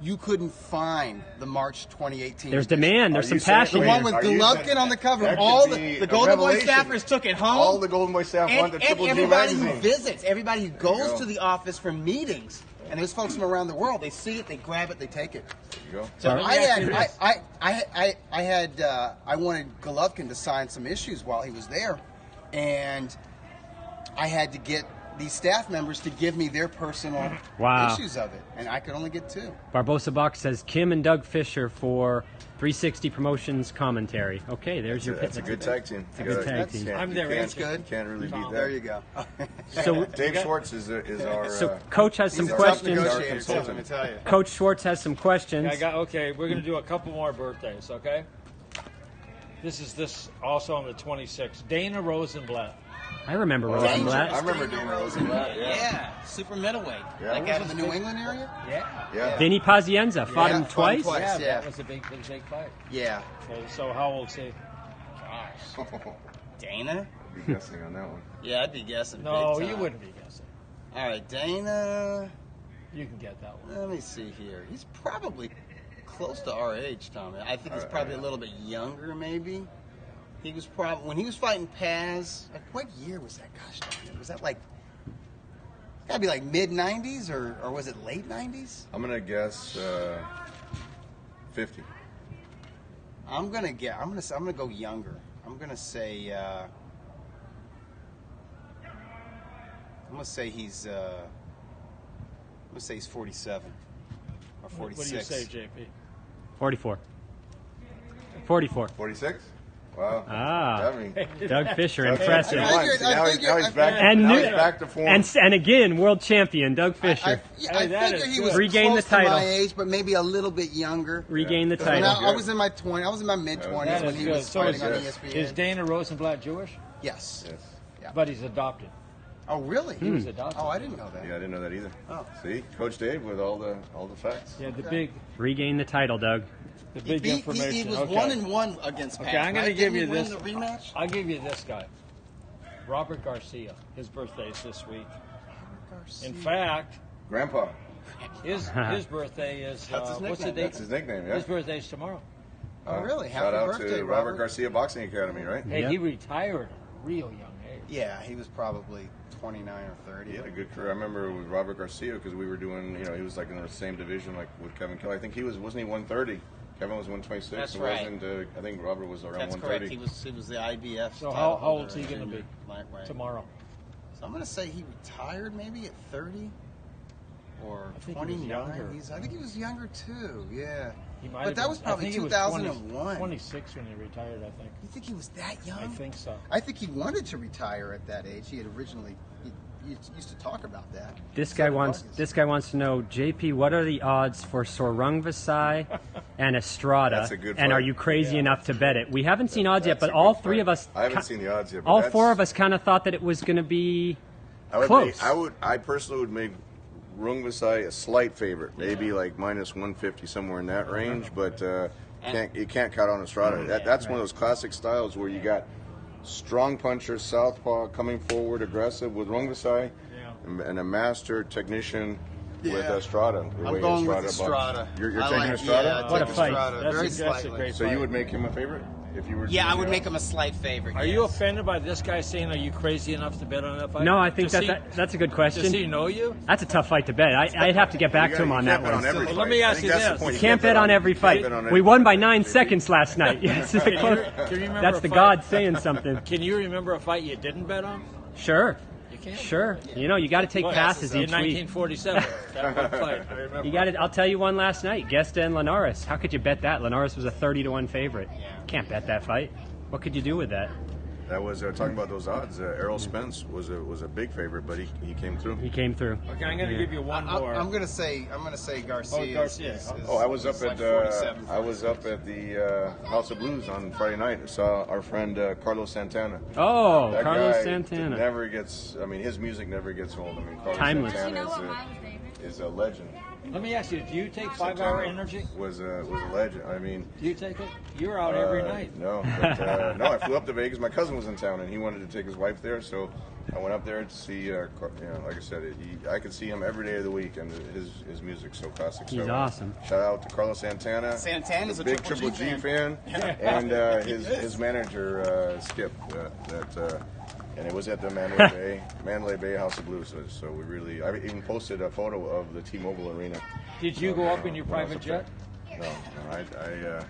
You couldn't find the March 2018. There's edition. demand. There's Are some you saying- passion. The here. one with Are you Golovkin saying- on the cover. that All could be the a Golden Boy revelation. staffers took it home. All the Golden Boy staff want the And Triple G everybody who magazine. visits, everybody who goes go. to the office for meetings, and there's folks from around the world. They see it, they grab it, they take it. There you go. So Let me ask you I wanted Golovkin to sign some issues while he was there, and I had to get these staff members to give me their personal issues of it, and I could only get 2. Barbosa Box says Kim and Doug Fisher for 360 Promotions commentary. Okay, there's your That's a good tag team. It's a good tag team. I'm there. That's good. You can't really beat that. There you go. So Dave Schwartz is our. So Coach has some He's a tough questions. negotiator, too, let me tell you. Coach Schwartz has some questions. Okay, we're going to do a couple more birthdays, okay? This also on the 26th. Dana Rosenblatt. I remember I Rosenblatt. remember Dana Rosenblatt. Yeah, super middleweight. Yeah. Like out of the New England area? Yeah. Vinny Pazienza fought him fought him twice. twice. Yeah, Yeah. that was a big fight. Yeah. Okay, so how old is he? Gosh. Dana? I'd be guessing on that one. Yeah, I'd be guessing. No, big you time. wouldn't be guessing. All right, Dana. You can get that one. Let me see here. He's probably close to our age, Tommy. I think he's probably a little bit younger, maybe. He was probably when he was fighting Paz. Like, what year was that? Gosh, darn it. Was that like? Gotta be like mid '90s or was it late '90s? I'm gonna guess 50. I'm gonna go younger. I'm gonna say. I'm gonna say he's 47 or 46. What do you say, JP? 44. 44. 46. Wow. Ah, I mean, Doug Fisher, Doug impressive. Fisher. Now he's back to form. And again, world champion, Doug Fisher. I that figure is he was good. Regain close the title. to my age, but maybe a little bit younger. Regain the When title. I was in my 20s. I was in my mid 20s That when is he good. was So fighting on ESPN. is Dana Rosenblatt Jewish? Yes. Yes. But he's adopted. Oh, really? He was adopted. Oh, I didn't know that. Yeah, I didn't know that either. Oh. See, Coach Dave with all the facts. Yeah, the big Regain the title, Doug. information. He was okay. 1-1 against Pat. Okay, I'm going to right? give Didn't you he this. win the rematch. I'll give you this guy, Robert Garcia. His birthday is this week. In fact, Grandpa. his birthday is That's his what's the nickname. date? That's his nickname, yeah. His birthday's tomorrow. Oh, really? Shout Happy out birthday, to Robert Garcia Boxing Academy, right? Hey, Yep. he retired at a real young age. Yeah, he was probably 29 or 30. He had a good career. I remember with Robert Garcia because we were doing, he was like in the same division like with Kevin Kelly. I think wasn't he 130? Kevin was 126. That's It right. wasn't, I think Robert was around That's 130. correct. He was the IBF. So title how old's he holder going to be lightweight. tomorrow? So I'm going to say he retired maybe at 30 or I think he was 29. younger. I think he was younger too. Yeah. He might But have that been- was I probably think he was 2001. 26 when he retired, I think. You think he was that young? I think so. I think he wanted to retire at that age. He had originally he used to talk about that. This So guy did wants. Vargas. This guy wants to know, JP, what are the odds for Sorung Vasai and Estrada? That's a good and fight. are you crazy enough to bet it? We haven't seen odds yet, That's but a all good three fight. of us. I haven't seen the odds yet. But All that's- four of us kind of thought that it was going to be I would close. I personally would make Rung Vasai a slight favorite, maybe like minus 150 somewhere in that range, but you can't count on Estrada. That's one of those classic styles where you got strong puncher, southpaw, coming forward, aggressive with Rung Vasai, and a master technician with Estrada. the I'm way going with boxed. Estrada. You're I taking like- Estrada? Yeah, I'd What a take fight. Estrada. That's Very a slightly. great So fight. you would make him a favorite if you were? Yeah, I doing would the make odds? him a slight favorite. Are yes. you offended by this guy saying, "Are you crazy enough to bet on that fight"? No, I think Does that's a good Does question. he know you? That's a tough fight to bet. I'd have to get back to him on that one. Every Well, fight. let me I ask think you that's the this. point. You can't bet on every fight. bet on We every won by fight. 9 seconds last night. Yes, Can you remember that's a the fight- God saying something. Can you remember a fight you didn't bet on? Sure. You can. Sure. You know, you got to take What? passes In each week. 1947. That one fight. I remember. You got it. I'll tell you one last night. Gesta and Linares. How could you bet that? Linares was a 30-1 favorite. Can't bet that fight. What could you do with that? That was talking about those odds. Errol Spence was a big favorite, but he came through. He came through. Okay, I'm going to give you one more. I'm gonna say Garcia. Oh, Garcia. I was up is at like 47, the House of Blues on Friday night. I saw our friend Carlos Santana. Oh, That Carlos guy Santana. never gets. I mean, his music never gets old. I mean, Carlos Timeless. Santana is a legend. Let me ask you, do you take 5-hour energy? Was a legend. I mean, Do you take it? You're out every night. No, but, no. I flew up to Vegas. My cousin was in town, and he wanted to take his wife there, so I went up there to see. Like I said, I could see him every day of the week, and his music's so classic. He's so, awesome. Shout out to Carlos Santana. Santana's a a big Triple Triple G G fan, and his manager Skip. And it was at the Mandalay Bay House of Blues. So we really. I even posted a photo of the T-Mobile Arena. Did you go up in your when I was private up there. jet?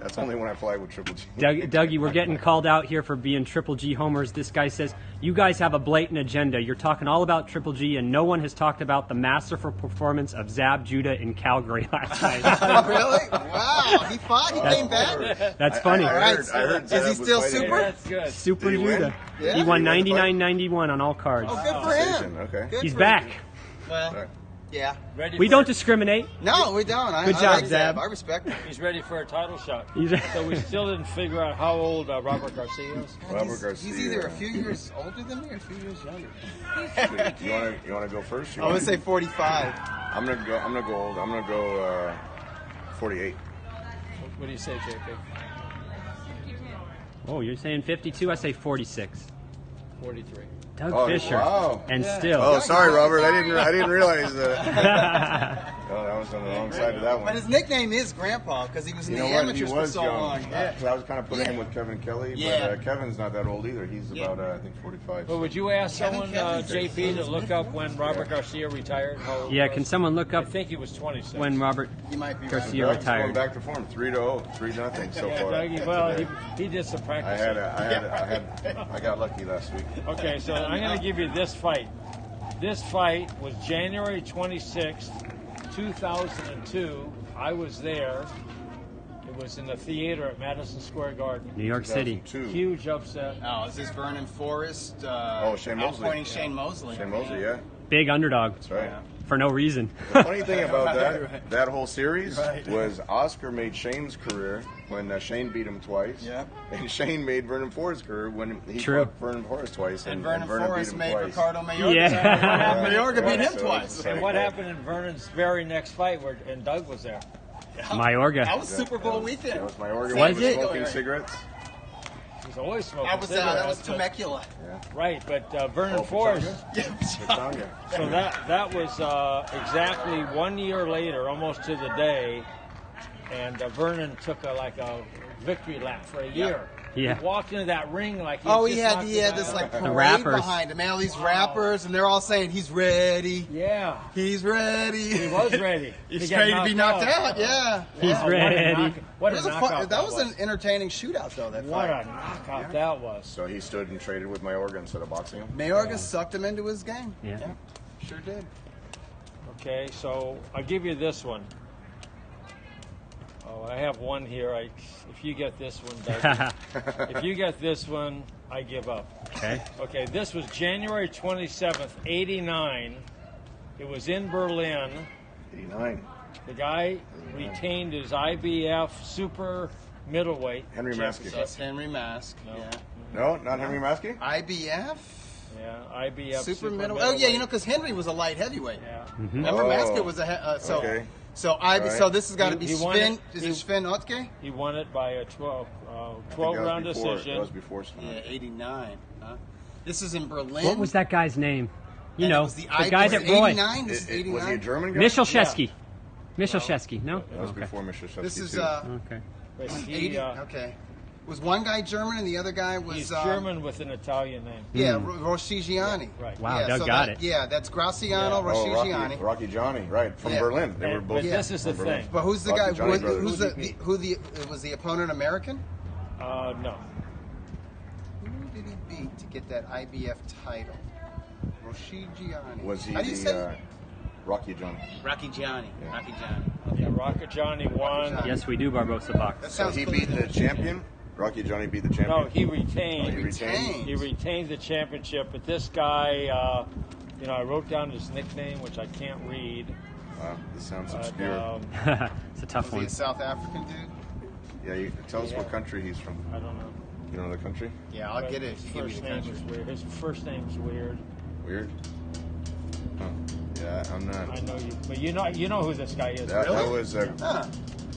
No, That's only when I fly with Triple G. Dougie, we're getting called out here for being Triple G homers. This guy says, you guys have a blatant agenda. You're talking all about Triple G, and no one has talked about the masterful performance of Zab Judah in Calgary last night. Really? Wow. He fought? He came back? That's funny. I heard Is he still super? That's good. Super Did he win? Judah. Yeah. He won 99-91 on all cards. Oh, good for him. Okay. Good He's for back. him. Well, Right. yeah. Ready We for- don't discriminate. No, we don't. Good I job, like Zab. I respect him. He's ready for a title shot. He's- So we still didn't figure out how old Robert Garcia is. Robert Garcia. He's either a few years older than me or a few years younger. You wanna go first? I would say 45. I'm gonna go old. I'm gonna go 48. What do you say, JP? Oh, you're saying 52? I say 46. 43. Doug Oh, Fisher. wow. And Yeah. still. Oh, sorry, Robert. I didn't realize that. Oh, that was on the wrong side of that one. But his nickname is Grandpa because he was in You the know what? He amateurs for was so young. long. Yeah. 'Cause I was kind of putting him with Kevin Kelly, Yeah. but Kevin's not that old either. He's about, I think, 45. Well, would you ask Kevin someone, Kelly's JP, to look up when Robert Garcia retired? How old Yeah, he can was? someone look I up think he was 26. when Robert You might be Garcia right. Doug's going retired? back to form, 3-0, 3-0 so Yeah, far. Dougie, well, today. he did some I practicing. I got lucky last week. Okay, so I'm going to give you this fight. This fight was January 26th, 2002. I was there. It was in the theater at Madison Square Garden. New York City. 2002. Huge upset. Oh, is this Vernon Forrest? Shane Mosley. Outpointing Shane Mosley. Shane Mosley, yeah, Big underdog that's right. for no reason. The funny thing about that whole series Right. was Oscar made Shane's career when Shane beat him twice. Yeah. And Shane made Vernon Forrest's career when he True. fought Vernon Forrest twice. And Vernon Vernon beat Forrest him made twice. Ricardo Mayorga. Yeah. Mayorga beat him So twice. it's And like, what happened in Vernon's very next fight where and Doug was there? Mayorga. That was Super Bowl weekend. That was my organ. Was Was it? smoking cigarettes. He's always smoking That was cigarettes. Temecula. Right, but Vernon Oh, Forrest. Pachanga. So that was exactly 1 year later, almost to the day, and Vernon took a victory lap for a year. Yeah. He walked into that ring like he Oh, just he had knocked the this guy like out. parade rappers. behind him, man. All these rappers, and they're all saying he's ready. Yeah, He's ready. he was ready. He's got ready to be knocked out. Yeah. He's Yeah. ready. What a It was a knockout fun, that was an entertaining shootout, though. That What fight. a knockout that was. So he stood and traded with Mayorga instead of boxing him. Mayorga sucked him into his game. Yeah. Sure did. Okay, so I'll give you this one. Oh, I have one here. If you get this one, Doug. If you get this one, I give up. Okay. Okay, this was January 27th, 89. It was in Berlin. 89. The guy retained his IBF super middleweight. Henry Maskey. That's Henry Mask. No. Yeah. No, not Henry Maskey? IBF? Yeah, IBF Super middle. Oh, yeah, because Henry was a light heavyweight. Yeah. Remember, Oh. Maskett was a Okay. So Right. so this has got to be He won Sven. it. Is it Sven Otke? He won it by a I think 12-round that was before- decision. That was before Sven. Yeah, 89. Huh? This is in Berlin. What was that guy's name? You And know, it was the IBF. guy that Roy. 89. This is 89. Was he a German guy? Michalczewski. Michalczewski, no? That was Okay. before Michalczewski. This is too. Okay. But he, 80. Okay. Was one guy German and the other guy was he's German with an Italian name. Yeah, Roscigiani. Right. Wow, Yeah, Doug so got that- it. Yeah, that's Graciano Oh, Roscigiani. Rocky Johnny, right, from Yeah. Berlin. They were But both this is the from Berlin. thing. But who's the Rocky guy? Johnny brothers. Who's was the opponent American? No. Who did he beat to get that IBF title? Roscigiani. Was he How do you say it? Rocky Johnny? Rocchigiani. Yeah. Rocchigiani. Yeah, Rocket Johnny won. Yes, we do, Barbosa Box. That So sounds he cool. beat the champion? Rocky Johnny beat the champion? No, he Oh, retained. he retained? He retained the championship, but this guy, I wrote down his nickname, which I can't read. Wow, this sounds But, obscure. It's a tough Was he one. a South African dude? Yeah, tell us what country he's from. I don't know. You know the country? Yeah, I'll But get it. His if you give me first the name country. is weird. His first name's weird. Weird? Huh. Yeah, I'm I not. know you, but you know who this guy is. That was Huh.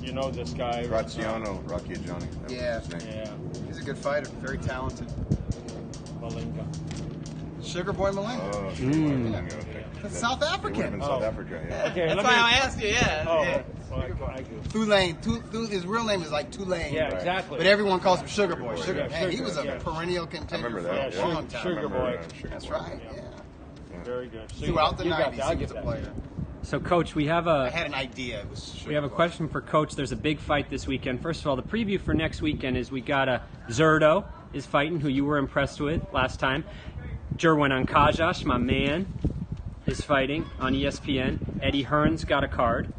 You know this guy. Graziano Rocky Johnny. That Yeah. was his name. Yeah, He's a good fighter. Very talented. Malinga. Sugar Boy Malenko. Oh, sure. Okay. That's South African. In South Africa, yeah. Okay, That's let why me. I asked you. Yeah. Oh, yeah. well, I do. Tulane. His real name is like Tulane. Yeah, exactly. But everyone calls him Sugar Boy. Boy, Sugar. yeah. Man, he Sugar, was a yeah. perennial contender remember for that, a yeah. long time. Sugar Boy. Sugar That's Boy. right. Yeah. Very good. So Throughout the you got 90s, that. I'll he was get a that. player. So, Coach, we have I had an idea. We have a question for Coach. There's a big fight this weekend. First of all, the preview for next weekend is we got Zurdo is fighting, who you were impressed with last time. Jerwin Ankajash, my man, is fighting on ESPN. Eddie Hearn's got a card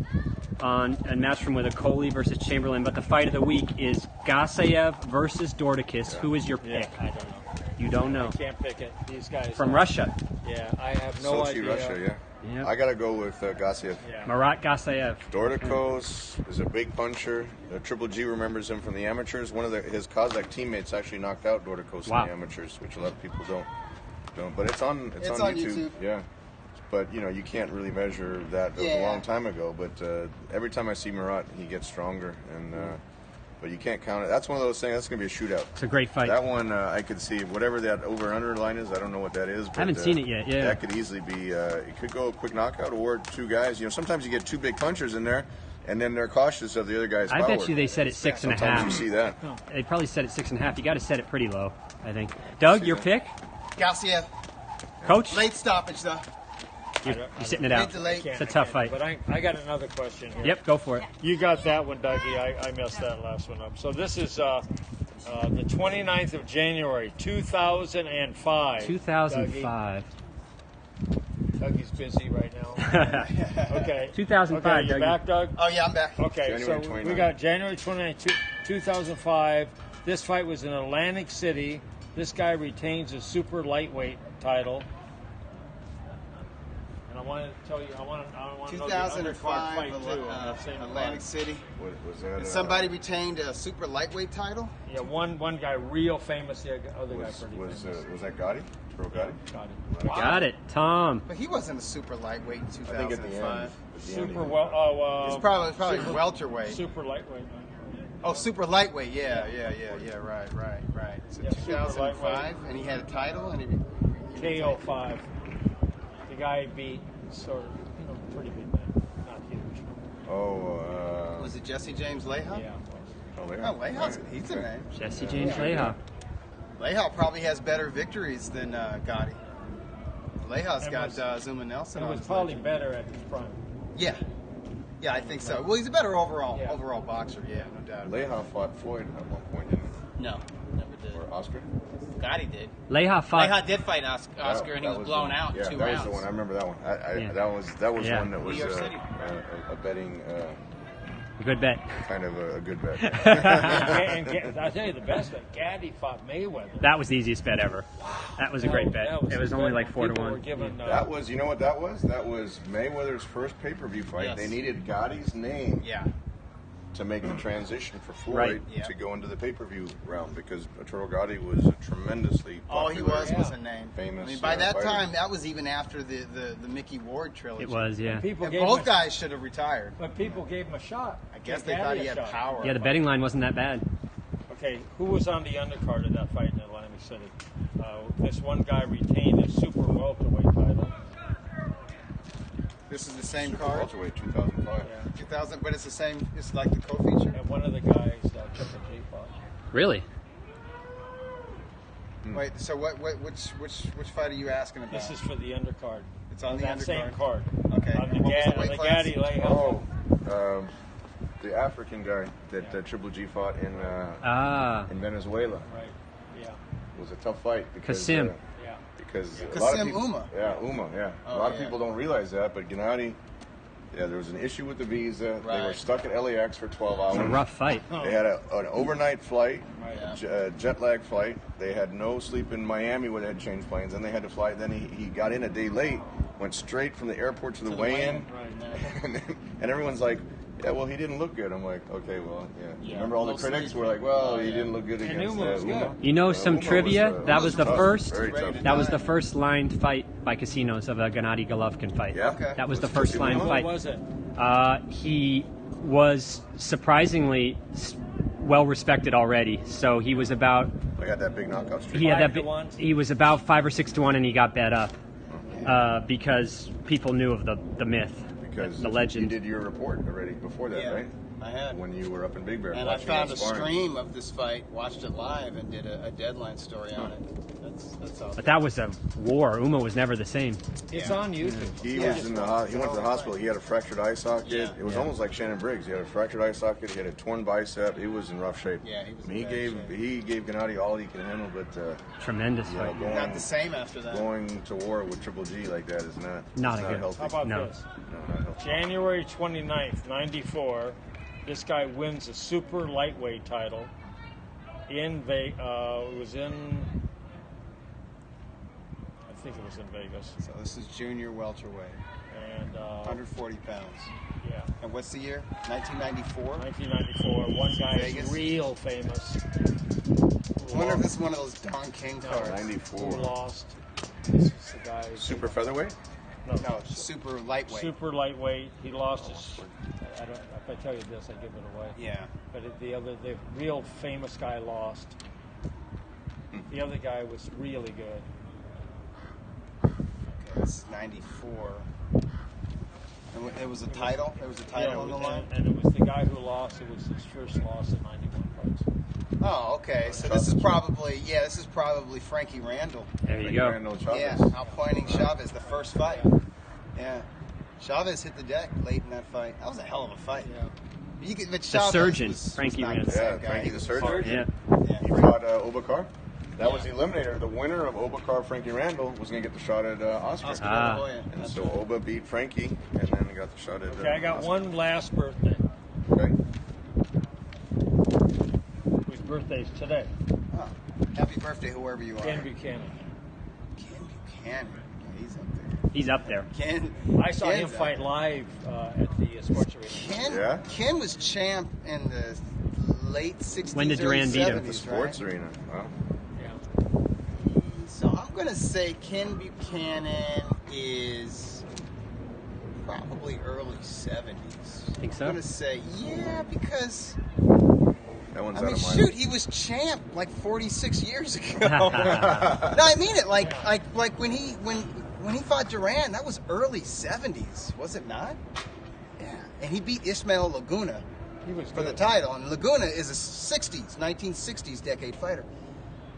on a match from with a Coley versus Chamberlain. But the fight of the week is Gasayev versus Dorticus. Who is your pick? I don't know. You don't know. I can't pick it. These guys From Russia. Yeah, I have no Sochi, idea. Russia, yeah. Yep. I gotta go with Gassiev. Yeah. Marat Gasayev. Dorticos is a big puncher. Triple G remembers him from the amateurs. One of his Kazakh teammates actually knocked out Dorticos in the amateurs, which a lot of people don't. But it's on YouTube. Yeah. But you can't really measure that. It was a long time ago. But every time I see Marat, he gets stronger. And but you can't count it. That's one of those things. That's going to be a shootout. It's a great fight. That one I could see. Whatever that over/under line is, I don't know what that is. But, I haven't seen it yet. Yeah. That could easily be. It could go a quick knockout or two guys. Sometimes you get two big punchers in there, and then they're cautious of the other guy's power. I bet you they set it 6.5. Sometimes you see that. They probably set it 6.5. You got to set it pretty low, I think. Doug, your pick? Gassiev. Coach? Late stoppage, though. You're sitting it out. It's a tough fight. But I got another question here. Yep, go for it. You got that one, Dougie. I messed that last one up. So this is the 29th of January, 2005. 2005. Dougie's busy right now. Okay. 2005, Okay, you Dougie. back, Doug? Oh, yeah, I'm back. Okay, January so 29th. we got January 29th, 2005. This fight was in Atlantic City. This guy retains a super lightweight title. And I wanted to tell you, I want to know the undercard 2005, fight too. on that same Atlantic card. City. Was that, Somebody retained a super lightweight title? Yeah, one guy real famous, the other guy pretty was famous. that Gotti? Terrell Gotti? Got it. Got it. Tom. But he wasn't a super lightweight in I think at the 2005. end. Super well. It's probably welterweight. Super lightweight. Oh, super lightweight. Yeah. Right. So Yeah, super 2005, lightweight. and he had a title, and he KO5. The guy he beat sort of, pretty big man, not huge. was it Jesse James Leha? Yeah. Oh, Leha's he's a name. Jesse James Leha. Leha probably has better victories than Gotti. Leha's And got was- Zuma Nelson It on was his probably legend. better at his prime. Yeah, I think so. Well, he's a better overall Yeah. boxer. Yeah, no doubt. Leha fought Floyd at one point, didn't No, never did. he? Or Oscar? Gotti did. Leha fought. Leha did fight Oscar, and he That was blown the- out yeah, in 2 that rounds. was the one. I remember that one. Yeah. That was Yeah. one that was New York City. a betting Good bet. kind of a good bet. and I tell you the best bet, Gaddy fought Mayweather. That was the easiest bet ever. That was a great bet. It was only like 4 to 1. That was, you know what that was? That was Mayweather's first pay-per-view fight. Yes. They needed Gotti's name Yeah. to make the transition for Floyd Right. Yeah. to go into the pay-per-view round because Arturo Gotti was a tremendously All he popular, was a name. famous. I mean, by that fighter. time, that was even after the Mickey Ward trilogy. It was, yeah. People And gave both him, guys should have retired. but people gave him a shot. I guess Gave they thought Gaddy he a had shot. power. Yeah, the betting line wasn't that bad. Okay, who was on the undercard of that fight in Atlantic City? This one guy retained his super welterweight title. This is the same Super card. welterweight 2005. Yeah. 2000, but it's the same. It's like the co-feature. And one of the guys Triple G fought. Really? Wait, so which fight are you asking about? This is for the undercard. It's on the that same undercard. card. Okay. On the, What was the on weight the class? Gaddy Leha. Oh, the African guy that Triple G fought in Venezuela. Right. Yeah. It was a tough fight because Kasim. Yeah. because a Kasim lot of people, Uma. Yeah, Uma. Yeah, Oh, a lot of yeah. people don't realize that, but Gennady. Yeah, there was an issue with the visa. They were Right. stuck at LAX for 12 hours. It was a rough fight. They had an overnight flight, Right. jet lag flight. They had no sleep in Miami where they had changed planes. Then they had to fly. Then he got in a day late, went straight from the airport to the weigh-in. Right. And everyone's like, yeah, well, he didn't look good. I'm like, okay, well, yeah. Yeah, Remember all the no critics sleep. were like, well, Oh, he yeah. didn't look good And against Uma was Uma. good. You know some Uma trivia? was, That was the tough, first. very Ready tough. to That was die. the first lined fight by casinos of a Gennady Golovkin fight. Yeah? Okay. That was the it first Kasim line Uma? What fight. was it? He was surprisingly well respected already. So he was about I got that big knockout streak. he had 5 that to 1? he was about 5 or 6 to 1, and he got bet up because people knew of the myth, Because the legend. you did your report already before that, Yeah. right? I had. When you were up in Big Bear. And I found a stream of this fight, watched it live, and did a deadline story on it. That's awesome. But that was a war. Uma was never the same. It's on YouTube. He was in the he went to the hospital. He had a fractured eye socket. Yeah. It was almost like Shannon Briggs. He had a fractured eye socket. He had a torn bicep. He was in rough shape. Yeah, he was. I mean, he gave Gennady all he can handle, but Tremendous you know, fight. Not the same after that. Going to war with Triple G like that is Not good. healthy. How about No. this? No, not healthy. January 29th, 94, this guy wins a super lightweight title in it was in, I think it was in Vegas. So this is junior welterweight, And 140 pounds. yeah, And what's the year? 1994. 1994. One guy Vegas. is real famous. I wonder if this is one of those Don King cards. 94. Who lost? This is the guy. Super featherweight? No, super lightweight. Super lightweight. He lost his. I don't. If I tell you this, I give it away. Yeah. But the real famous guy lost. The other guy was really good. Okay, it's 94. And it was a title? There was a title on the line? And it was the guy who lost. It was his first loss in 91 fights. Oh, okay. So this is probably Frankie Randall. There you go. Randall Chavez. Yeah, outpointing Chavez, the first fight. Yeah. Chavez hit the deck late in that fight. That was a hell of a fight. Yeah. But Chavez surgeon, was Frankie not Randall. the same Yeah, guy. Frankie He the was surgeon. Yeah. He fought Obakar. That was the eliminator. The winner of Obakar, Frankie Randall, was going to get the shot at Oscar. Oscar De La Hoya. And That's so right. Oba beat Frankie, and then got the shot at Okay, I got Oscar. one last birthday. Okay. Whose birthday is today? Oh, happy birthday, whoever you are. Ken Buchanan. Ken Buchanan. Yeah, he's up there. He's up there. Ken. I saw him Ken's up fight live at the sports arena. Ken, Ken was champ in the late 60s. When did early Duran beat him? 70s, The sports right? arena. Wow. Yeah. So I'm going to say Ken Buchanan is probably early 70s. Think so? I'm going to say, yeah, because, That one's I out mean, of my shoot, he was champ like 46 years ago. No, I mean it. Like when he fought Duran, that was early 70s, was it not? Yeah. And he beat Ismael Laguna He was for the good. title. And Laguna is a 1960s decade fighter.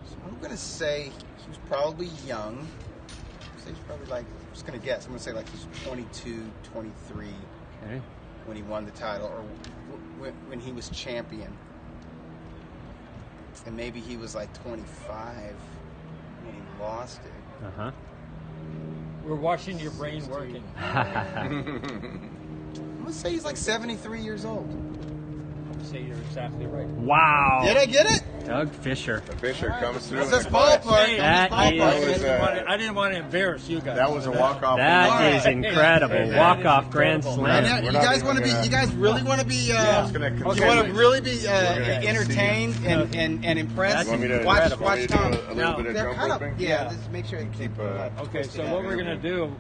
So I'm going to say he was probably young. He's probably like, I'm just going to guess. I'm going to say like he's 22, 23 Okay. when he won the title, or when he was champion. And maybe he was like 25 when he lost it. Uh-huh. We're watching your brain working. I'm going to say he's like 73 years old. I say you're exactly right. Wow. Did I get it? Doug Fisher. The Fisher comes through. That's in the clutch. ballpark. Hey, That Ballpark. is- I didn't want to embarrass you guys. That was a walk-off. That is incredible. That is Walk-off grand incredible. And slam. now, We're not you guys even want to be? gonna- You guys really want to be? It's gonna You continue. want to really be gonna entertained and impressed? You want me to, watch want me to do Tom. a little Now, bit of They're jump kind of roping? Just make sure you Keep, Okay, so Yeah. what we're going to do,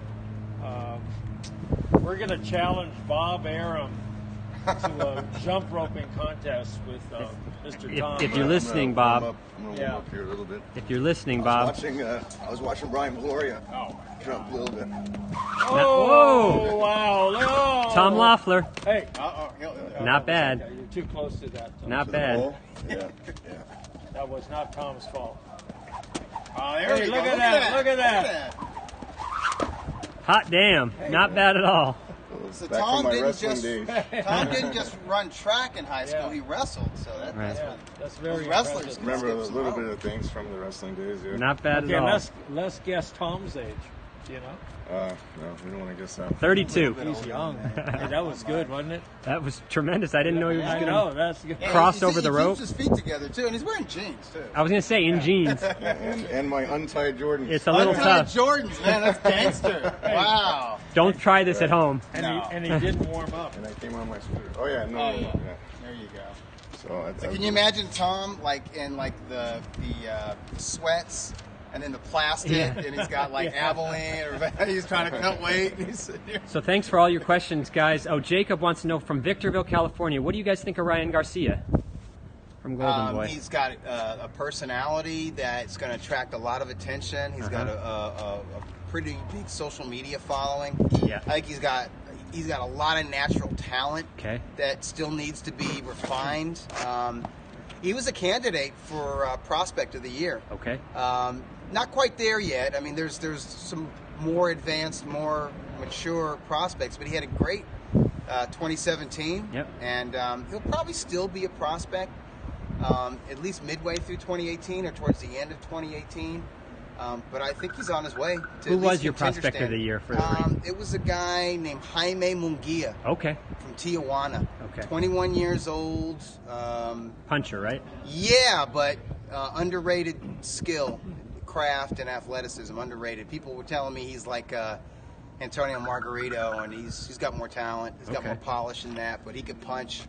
we're going to challenge Bob Arum to a jump roping contest with Mr. Tom. If you're listening, Bob. I'm gonna Yeah. warm up here a little bit. If you're listening, I Bob. was watching Brian Gloria jump a little bit. Oh, Whoa. wow. No. Tom Loeffler. Hey. Not bad. You're too close to that, Tom. Not To the bad. hole. Yeah. That was not Tom's fault. Oh, there Hey, we go. look at that, look at that. Hot damn. Not bad at all. So Back Tom from my didn't wrestling just days. Tom didn't just run track in high school. Yeah. He wrestled. So Right. that's Yeah, what that's very those wrestlers impressive. Remember a Skips little them bit out. of things from the wrestling days, yeah. Not bad Okay, at all. let's guess Tom's age. Do you know? No, we don't want to guess that. 32. He's young. Hey, that was good, wasn't it? That was tremendous. I didn't know he was I going know, to. that's good. Yeah, Cross you see, over the he rope. keeps his feet together too, and he's wearing jeans too. I was going to say, in jeans. And my untied Jordan. It's a little Untied tough. Jordans, man, that's gangster. Wow. Don't try this at home. And, No. and he didn't warm up. And I came on my scooter. Oh yeah, no. Oh, yeah. Yeah. There you go. So I Can you imagine Tom like in like the sweats and then the plastic, Yeah. and he's got like Abilene, or he's trying to cut weight, and he's sitting here. So thanks for all your questions, guys. Oh, Jacob wants to know from Victorville, California, what do you guys think of Ryan Garcia from Golden Boy? He's got a personality that's going to attract a lot of attention. He's got a pretty big social media following. Yeah. I think he's got He's got a lot of natural talent Okay. that still needs to be refined. He was a candidate for Prospect of the Year. Okay. Not quite there yet. I mean, there's some more advanced, more mature prospects, but he had a great 2017. Yep. And he'll probably still be a prospect at least midway through 2018 or towards the end of 2018. But I think he's on his way to Who at was least your contender prospect of standing. the year for the ring? It was a guy named Jaime Munguia Okay. from Tijuana. Okay. 21 years old. Puncher, right? Yeah, but underrated skill, craft, and athleticism. Underrated. People were telling me he's like Antonio Margarito, and he's got more talent. He's got Okay. more polish than that, but he could punch.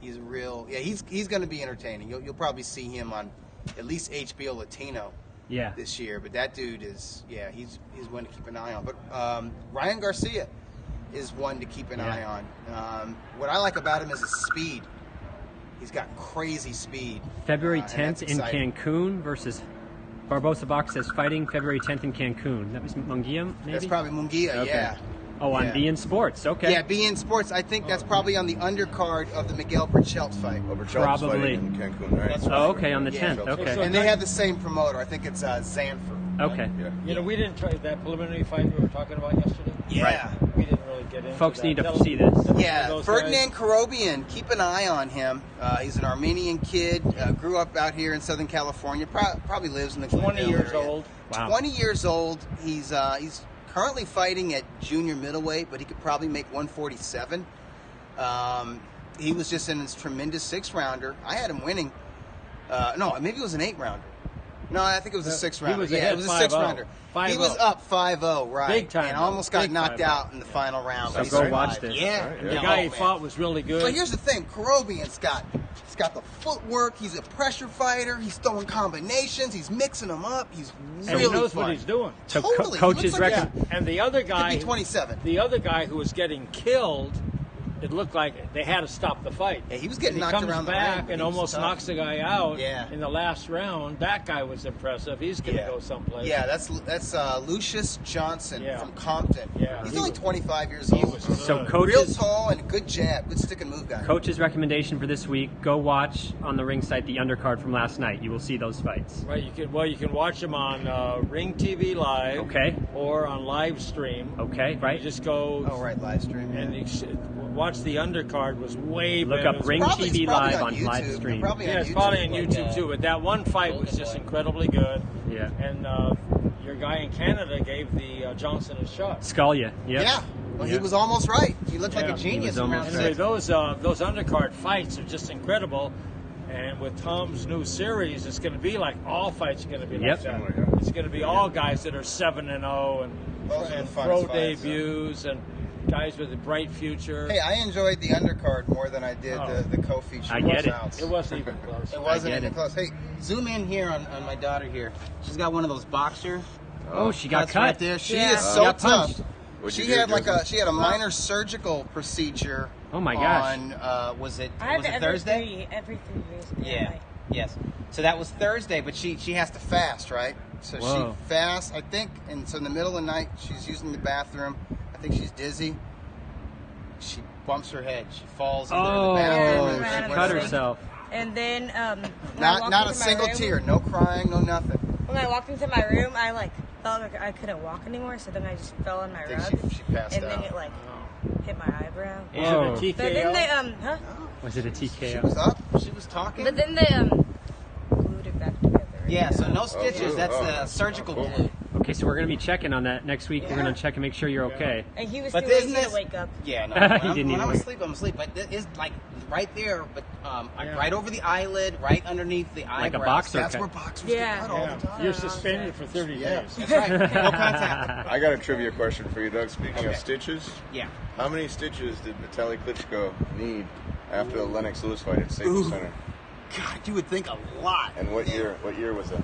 He's a real. Yeah, he's going to be entertaining. You'll probably see him on at least HBO Latino Yeah. this year. But that dude is, he's one to keep an eye on. But Ryan Garcia is one to keep an eye on. What I like about him is his speed. He's got crazy speed. February and 10th that's in exciting. Cancun versus Barbosa Box says fighting February 10th in Cancun. That was Munguia, maybe? That's probably Munguia, Okay. yeah. Oh, on Yeah. BN Sports. Okay. Yeah, BN Sports. I think that's probably on the undercard of the Miguel Burchelt fight. Overcharged Probably. fighting in Cancun, right? That's Oh, okay, on the Yeah. 10th. Okay. So And they have the same promoter. I think it's Zanfer. Okay. Yeah. You know, we didn't try that preliminary fight we were talking about yesterday. Yeah. We didn't really get into Folks that. need to Tell see this. Yeah, those Ferdinand Korobian, keep an eye on him. He's an Armenian kid, grew up out here in Southern California, probably lives in the 20 Glendale years area. old. Wow. 20 years old. He's currently fighting at junior middleweight, but he could probably make 147. He was just in his tremendous 6-rounder. I had him winning. No, maybe it was an 8-rounder. No, I think it was a 6-rounder. was Yeah, ahead it was a 5-0. 6-rounder. He 5-0. was up 5-0, right? Big time, and almost got big knocked time. out in the final round. So but he go survived. watch this. Yeah, Right, The yeah. guy he man. fought was really good. But here's the thing, Korobian's got the footwork. He's a pressure fighter. He's throwing combinations. He's mixing them up. He's and really he knows fun. what he's doing. So Totally. He coaches looks like recommend. And the other Could guy, be 27. the other guy who was getting killed, it looked like they had to stop the fight. Yeah, he was getting And knocked he comes around the back ring, but and he was almost tough. knocks the guy out Yeah. in the last round. That guy was impressive. He's going to go someplace. Yeah, that's Lucius Johnson Yeah. from Compton. Yeah. He's He only was- 25 years he old. was So good. Real coaches. tall and good jab, good stick and move guy. Coach's recommendation for this week: go watch on the ring site the undercard from last night. You will see those fights. Right, you can watch them on Ring TV Live, Okay. or on live stream. Okay, right? You just go Oh, right, live stream. Yeah. and you watch the undercard. Was way Look better. up Ring Probably- TV it's probably Live on YouTube. live They're stream. probably Yeah, on it's probably on YouTube. YouTube too. But that one fight was just incredibly good. Yeah. And your guy in Canada gave the Johnson a shot. Scalia. Yep. Yeah. Well, he Yeah. was almost right. He looked like Yeah. a He genius was in round almost Anyway, 6. those undercard fights are just incredible. And with Tom's new series, it's going to be like all fights are going to be Yep. like that. It's going to be all guys that are 7-0 Those are and the pro funnest fights, debuts and guys with a bright future. Hey, I enjoyed the undercard more than I did Oh. the co-feature. I get it. rounds. It wasn't even close. It wasn't get even it. close. Hey, zoom in here on my daughter here. She's got one of those boxer. Oh, she got That's cut. right there. She Yeah. is She so got tough. punched. What'd you She do, had Joseph? she had a minor surgical procedure. Oh my gosh. On was it I have was it every Thursday? every 3 days. Yeah. Yes. So that was Thursday, but she has to fast, right? So Whoa. she fasts, I think, and so in the middle of the night she's using the bathroom. I think she's dizzy. She bumps her head. She falls into Oh, the bathroom. she and she went cut over. herself. And then when I Not walked not a into my single room- tear, no crying, no nothing. When I walked into my room, I felt like I couldn't walk anymore. So then I just fell on my I rug, think she passed and out. then it hit my eyebrow. Is Whoa. it a But then TKO? they Was it a She TKO? was up. She was talking. But then they glued it back together. Yeah, so no stitches. glue. That's Oh. the surgical Cool. glue. Okay, so we're going to be checking on that next week. We're Yeah. going to check and make sure you're okay. And he was But too lazy isn't to this- wake up. Yeah, no. He When, didn't when even I'm wait. asleep, I'm asleep. But it is like right there, but Yeah. right over the eyelid, right underneath the eyebrows. Like a boxer That's cut. where boxers Yeah. get cut all Yeah. the time. You're suspended for 30 Yeah, days. that's right. No contact. I got a trivia question for you, Doug. Speaking Okay. of stitches, Yeah. how many stitches did Vitaly Klitschko need after the Lennox Lewis fight at Staples Ooh. Center? God, you would think a lot. And what year was it?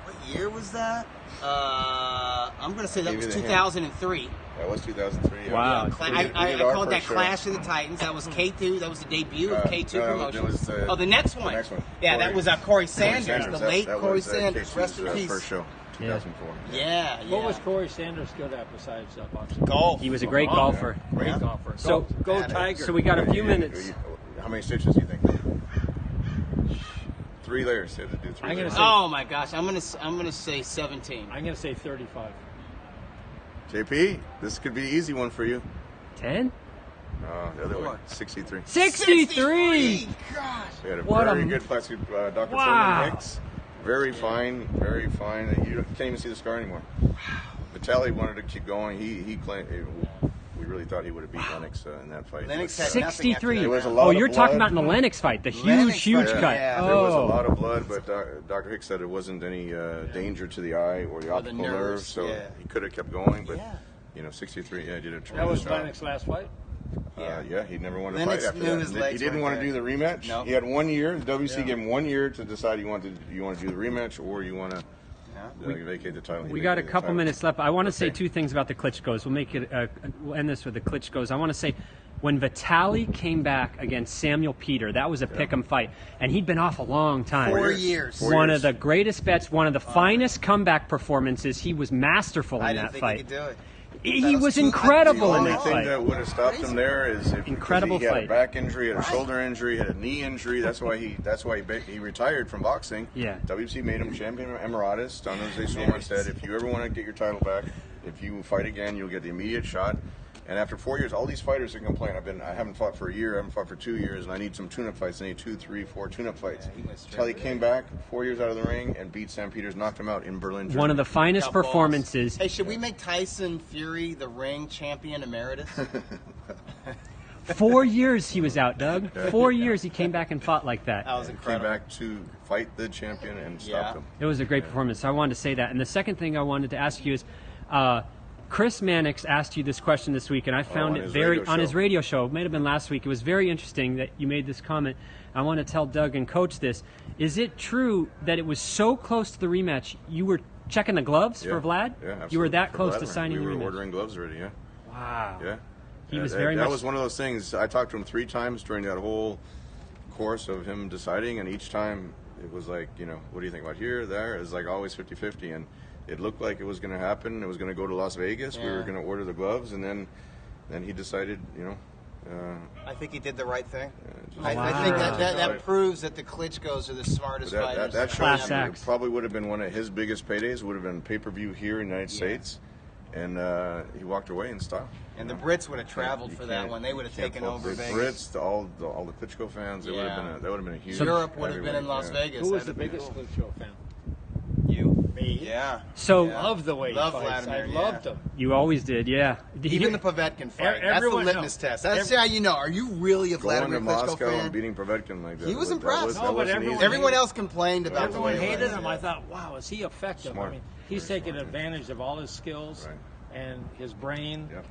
What year was that? I'm going to say that was 2003. That was 2003. Yeah. Wow. I called that Clash of the Titans. That was K2. That was the debut of K2 Promotions. The next one. The next one. Yeah, that was Corey Sanders, the late Corey Sanders. K2's Rest in peace. First show, 2004. Yeah. What was Corey Sanders good at besides boxing? Golf. He was a great golfer. Great golfer. So Go Tiger. So we got a few minutes. How many stitches do you think? 3 layers. They had to do 3 I'm gonna layers. say- Oh my gosh, I'm gonna say 17. I'm going to say 35. JP, this could be an easy one for you. 10? The other way, 63. 63! Gosh. We had a What very a- good plastic Dr. Wow. Foreman Hicks. Very fine, very fine. You can't even see the scar anymore. Vitaly wanted to keep going. He claimed we really thought he would have beat Lennox in that fight. Lennox had 63. There was a lot Oh, of you're talking blood. about in the Lennox fight, the Lennox huge fight, cut. yeah. There was a Oh. lot of blood, but Dr. Hicks said it wasn't any danger to the eye or the Or the optical nerve, nerves, so yeah. he could have kept going. But Yeah. 63, yeah, he did a That tremendous was job. Lennox's last fight? Yeah, he never wanted Lennox to fight after knew that. his He legs didn't weren't want to do there. the rematch. No. He had 1 year. The WC gave him 1 year to decide you want to do the rematch or you want to vacate the title. He We got a vacated the couple title. minutes left. I want to say Okay. 2 things about the Klitschko's. We'll make it. We'll end this with the Klitschko's. I want to say, when Vitaly came back against Samuel Peter, that was a pick'em fight, and he'd been off a long time. 4 years. One of the greatest bets, one of the finest comeback performances. He was masterful I in didn't that think fight. he could do it. He was The incredible in only that thing fight. that would have stopped him there is if Incredible he had fight. a back injury, had a shoulder injury, had a knee injury. That's why he retired from boxing. Yeah. WC made him champion emeritus. Don Jose Sullivan said, if you ever want to get your title back, if you fight again, you'll get the immediate shot. And after 4 years, all these fighters that complain, I haven't fought for a year, I haven't fought for 2 years, and I need some tune-up fights. I need 2, 3, 4 tune-up fights. Until he came back 4 years out of the ring and beat Sam Peters, knocked him out in Berlin, Germany. One of the finest Got balls. performances. Hey, should we make Tyson Fury the ring champion emeritus? 4 years he was out, Doug. 4 years he came back and fought like that. That was Came incredible. back to fight the champion and stopped him. It was a great performance. So I wanted to say that. And the second thing I wanted to ask you is, Chris Mannix asked you this question this week, and I found it on his radio show. It might have been last week. It was very interesting that you made this comment. I want to tell Doug and Coach this. Is it true that it was so close to the rematch, you were checking the gloves for Vlad? Yeah, absolutely. You were that For close to Vladimir. signing the We rematch? were ordering gloves already, yeah. Wow. Yeah. He was That very much... That was one of those things. I talked to him 3 times during that whole course of him deciding, and each time it was like, what do you think about here, there? It was like always 50-50, and it looked like it was going to happen. It was going to go to Las Vegas. Yeah. We were going to order the gloves, and then he decided, I think he did the right thing. just- I think that proves that the Klitschko's are the smartest fighters. that Class shows acts. it probably would have been one of his biggest paydays. Would have been pay-per-view here in the United States, and he walked away in style. And the Brits would have traveled You for that can't- one. They would have you can't taken fault over the Vegas. Brits, all the Klitschko fans. It would have been that would have been a huge. Europe would have been in heavyweight, Las yeah. Vegas. Who was the That'd have been biggest cool. Klitschko fan? You. Me. Yeah. So Love the way he Love fights. Vladimir, I loved him. you always did, yeah. Even the Povetkin fight. That's the everyone- litmus test. That's how you know. Are you really a Going Vladimir to Klitschko Moscow fan? and beating Povetkin like that. He was that impressed. No, but wasn't everyone- easy. Everyone else complained about Everyone the way he hated was. him. I thought, wow, is he effective? Smart. I mean, he's Very taking smart, advantage of all his skills and his brain. Yep.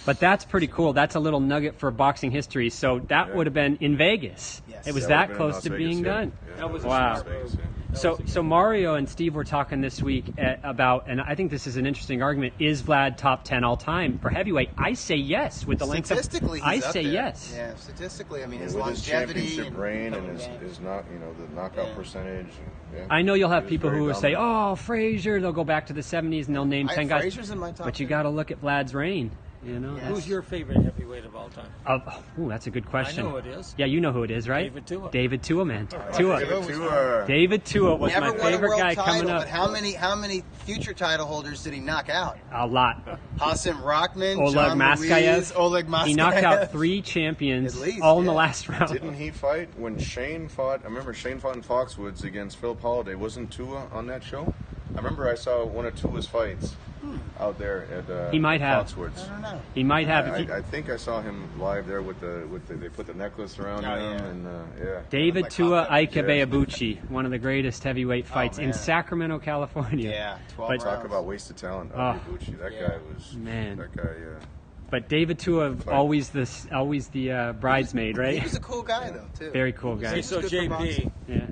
But that's pretty cool. That's a little nugget for boxing history. So that would have been in Vegas. Yes. It was That that would've been in close Las to Vegas, being yeah. done. Yeah, That was a Wow. smart move. So Mario and Steve were talking this week about, and I think this is an interesting argument, is Vlad top 10 all time for heavyweight? I say yes with the length of... Statistically, he's I up say there. yes. Yeah, statistically, I mean, his With his longevity championship and reign and Yeah. his not, the knockout percentage. And, I know you'll have he was people very who will say, dominant. "Oh, Frazier." They'll go back to the 70s and they'll name 10 guys. Frazier's in my top But you 10. got to look at Vlad's reign. Yes. Who's your favorite heavyweight of all time? Ooh, that's a good question. I know who it is. Yeah, you know who it is, right? David Tua. David Tua, man. David Tua. Tua. David Tua was Never my won a favorite world guy title, coming up. but how many future title holders did he knock out? A lot. Hasim Rockman, Oleg John Maskayev. Ruiz, Oleg Maskayev. He knocked out 3 champions, At least, all in the yeah. last round. Didn't he fight when Shane fought? I remember Shane fought in Foxwoods against Philip Holiday. Wasn't Tua on that show? I remember I saw one of Tua's fights out there at He might have. Foxwoods. I don't know. He might have. if he- I think I saw him live there with the they put the necklace around Oh, him yeah. and yeah. David Like Tua Papa. Ike Beabuchi, one of the greatest heavyweight fights in man. Sacramento, California. Yeah, 12 But- rounds. Talk about wasted talent. Oh. Bucci. That Yeah. guy was Man. That guy, yeah. But David Tua, always the bridesmaid, He right? was a cool guy, though, too. Very cool guy. Hey, so He's good for JP, Yeah.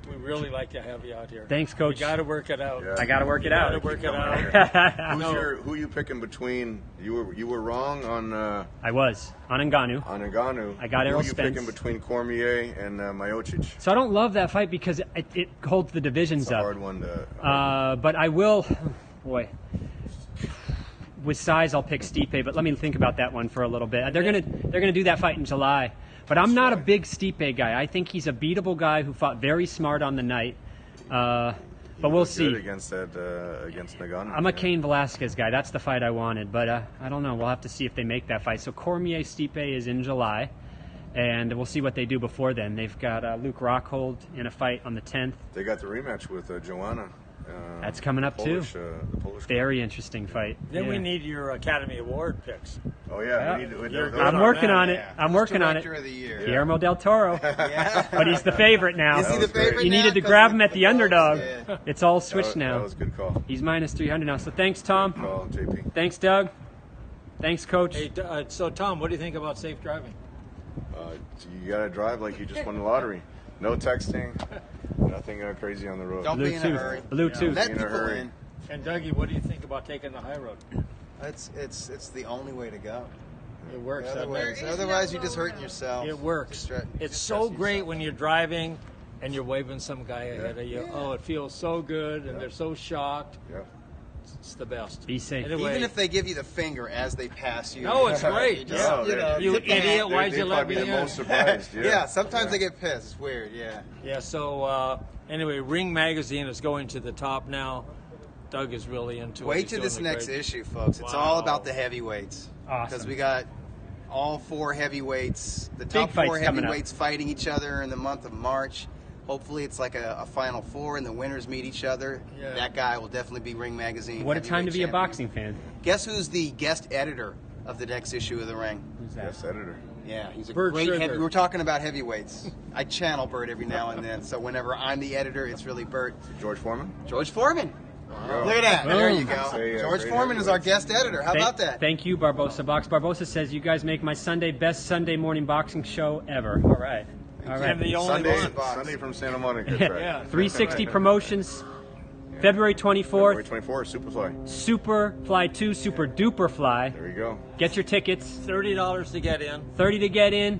we really like to have you out here. Thanks, Coach. You got to work it out. Yeah. I got to work it out. Got to work it out. Who you picking between? You were wrong on. I was on Ngannou. On Ngannou. I got Errol Who you Spence. picking between Cormier and Miocic? So I don't love that fight because it holds the divisions It's a up. hard one to. But I will, boy. With size, I'll pick Stipe, but let me think about that one for a little bit. They're gonna do that fight in July, but I'm not a big Stipe guy. I think he's a beatable guy who fought very smart on the night. But we'll see. Against Ngannou. I'm a Cain Velasquez guy. That's the fight I wanted, but I don't know. We'll have to see if they make that fight. So Cormier Stipe is in July, and we'll see what they do before then. They've got Luke Rockhold in a fight on the 10th. They got the rematch with Joanna. That's coming up too. The Polish Very interesting fight. Then Yeah. we need your Academy Award picks. Oh yeah, Yeah. those I'm are- working on it. Yeah. I'm working on it. Director of the year. Guillermo del Toro. Yeah. But he's the favorite now. Is he That the was great. favorite You now? needed to 'Cause grab of him at the underdog. Yeah. It's all switched That now. was a good call. He's minus 300 now. So thanks, Tom. Call, JP. Thanks, Doug. Thanks, Coach. Hey, so Tom, what do you think about safe driving? You gotta drive like you just won the lottery. No texting, nothing crazy on the road. Don't be in a hurry. Bluetooth. Let Be in a people hurry. in. And Dougie, what do you think about taking the high road? It's the only way to go. It works. doesn't it? Otherwise, you're just hurting yourself. It works. Just It's stress so great yourself. when you're driving and you're waving some guy ahead of you. Yeah. Oh, it feels so good, and Yeah. they're so shocked. Yeah. It's the best. Be safe. Anyway, Even if they give you the finger as they pass you. No, it's great. You just, No, you know, they- you tip the hat. idiot, why'd They'd you let probably me be the in? most surprised. Yeah. Yeah, sometimes they get pissed. It's weird, yeah. Yeah, so anyway, Ring Magazine is going to the top now. Doug is really into it. Wait He's till doing this a next great- issue, folks. It's Wow. all about the heavyweights. Awesome. Because we got all four heavyweights, the top fights four coming up. heavyweights fighting each other in the month of March. Hopefully it's like a Final Four and the winners meet each other. Yeah. That guy will definitely be Ring Magazine. What a time to be a heavyweight boxing fan. champion. Guess who's the guest editor of the next issue of The Ring? Who's that? Yes, editor. Yeah, he's a Bert great Sugar. heavy. We're talking about heavyweights. I channel Bert every now and then, so whenever I'm the editor, it's really Bert. George Foreman. George Foreman. Wow. Look at that. Boom. There you go. Say, George great Foreman is our heavyweights. guest editor. How about that? Thank you, Barbosa Box. Barbosa says you guys make my Sunday best Sunday morning boxing show ever. All right. All And right. the only Sunday, one. Sunday from Santa Monica. Yeah. track. Yeah. 360 Promotions, February 24th. February 24, Superfly. Super Fly 2, Super Duper Fly. There you go. Get your tickets. $30 to get in. 30 to get in.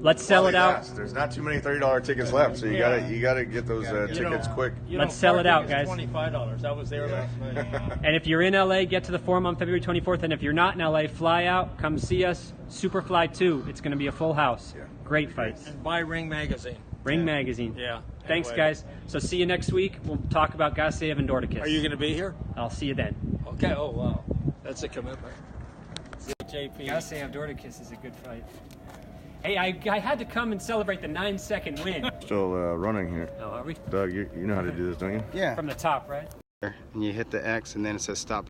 Let's sell it While they out. last. There's not too many $30 tickets left, so you gotta get those tickets quick. Let's sell it out, guys. $25. I was there last night. And if you're in LA, get to the forum on February 24th. And if you're not in LA, fly out, come see us. Superfly 2. It's going to be a full house. Yeah. Great fights. And buy Ring Magazine. Ring Magazine. Yeah. Thanks, Anyway. guys. So see you next week. We'll talk about Gasayev and Dorticus. Are you going to be here? I'll see you then. Okay. Oh, wow. That's a commitment. JP. Gasayev Dorticus is a good fight. Hey, I had to come and celebrate the 9-second win. Still running here. Oh, are we? Doug, you know how to do this, don't you? Yeah. From the top, right? And you hit the X, and then it says stop.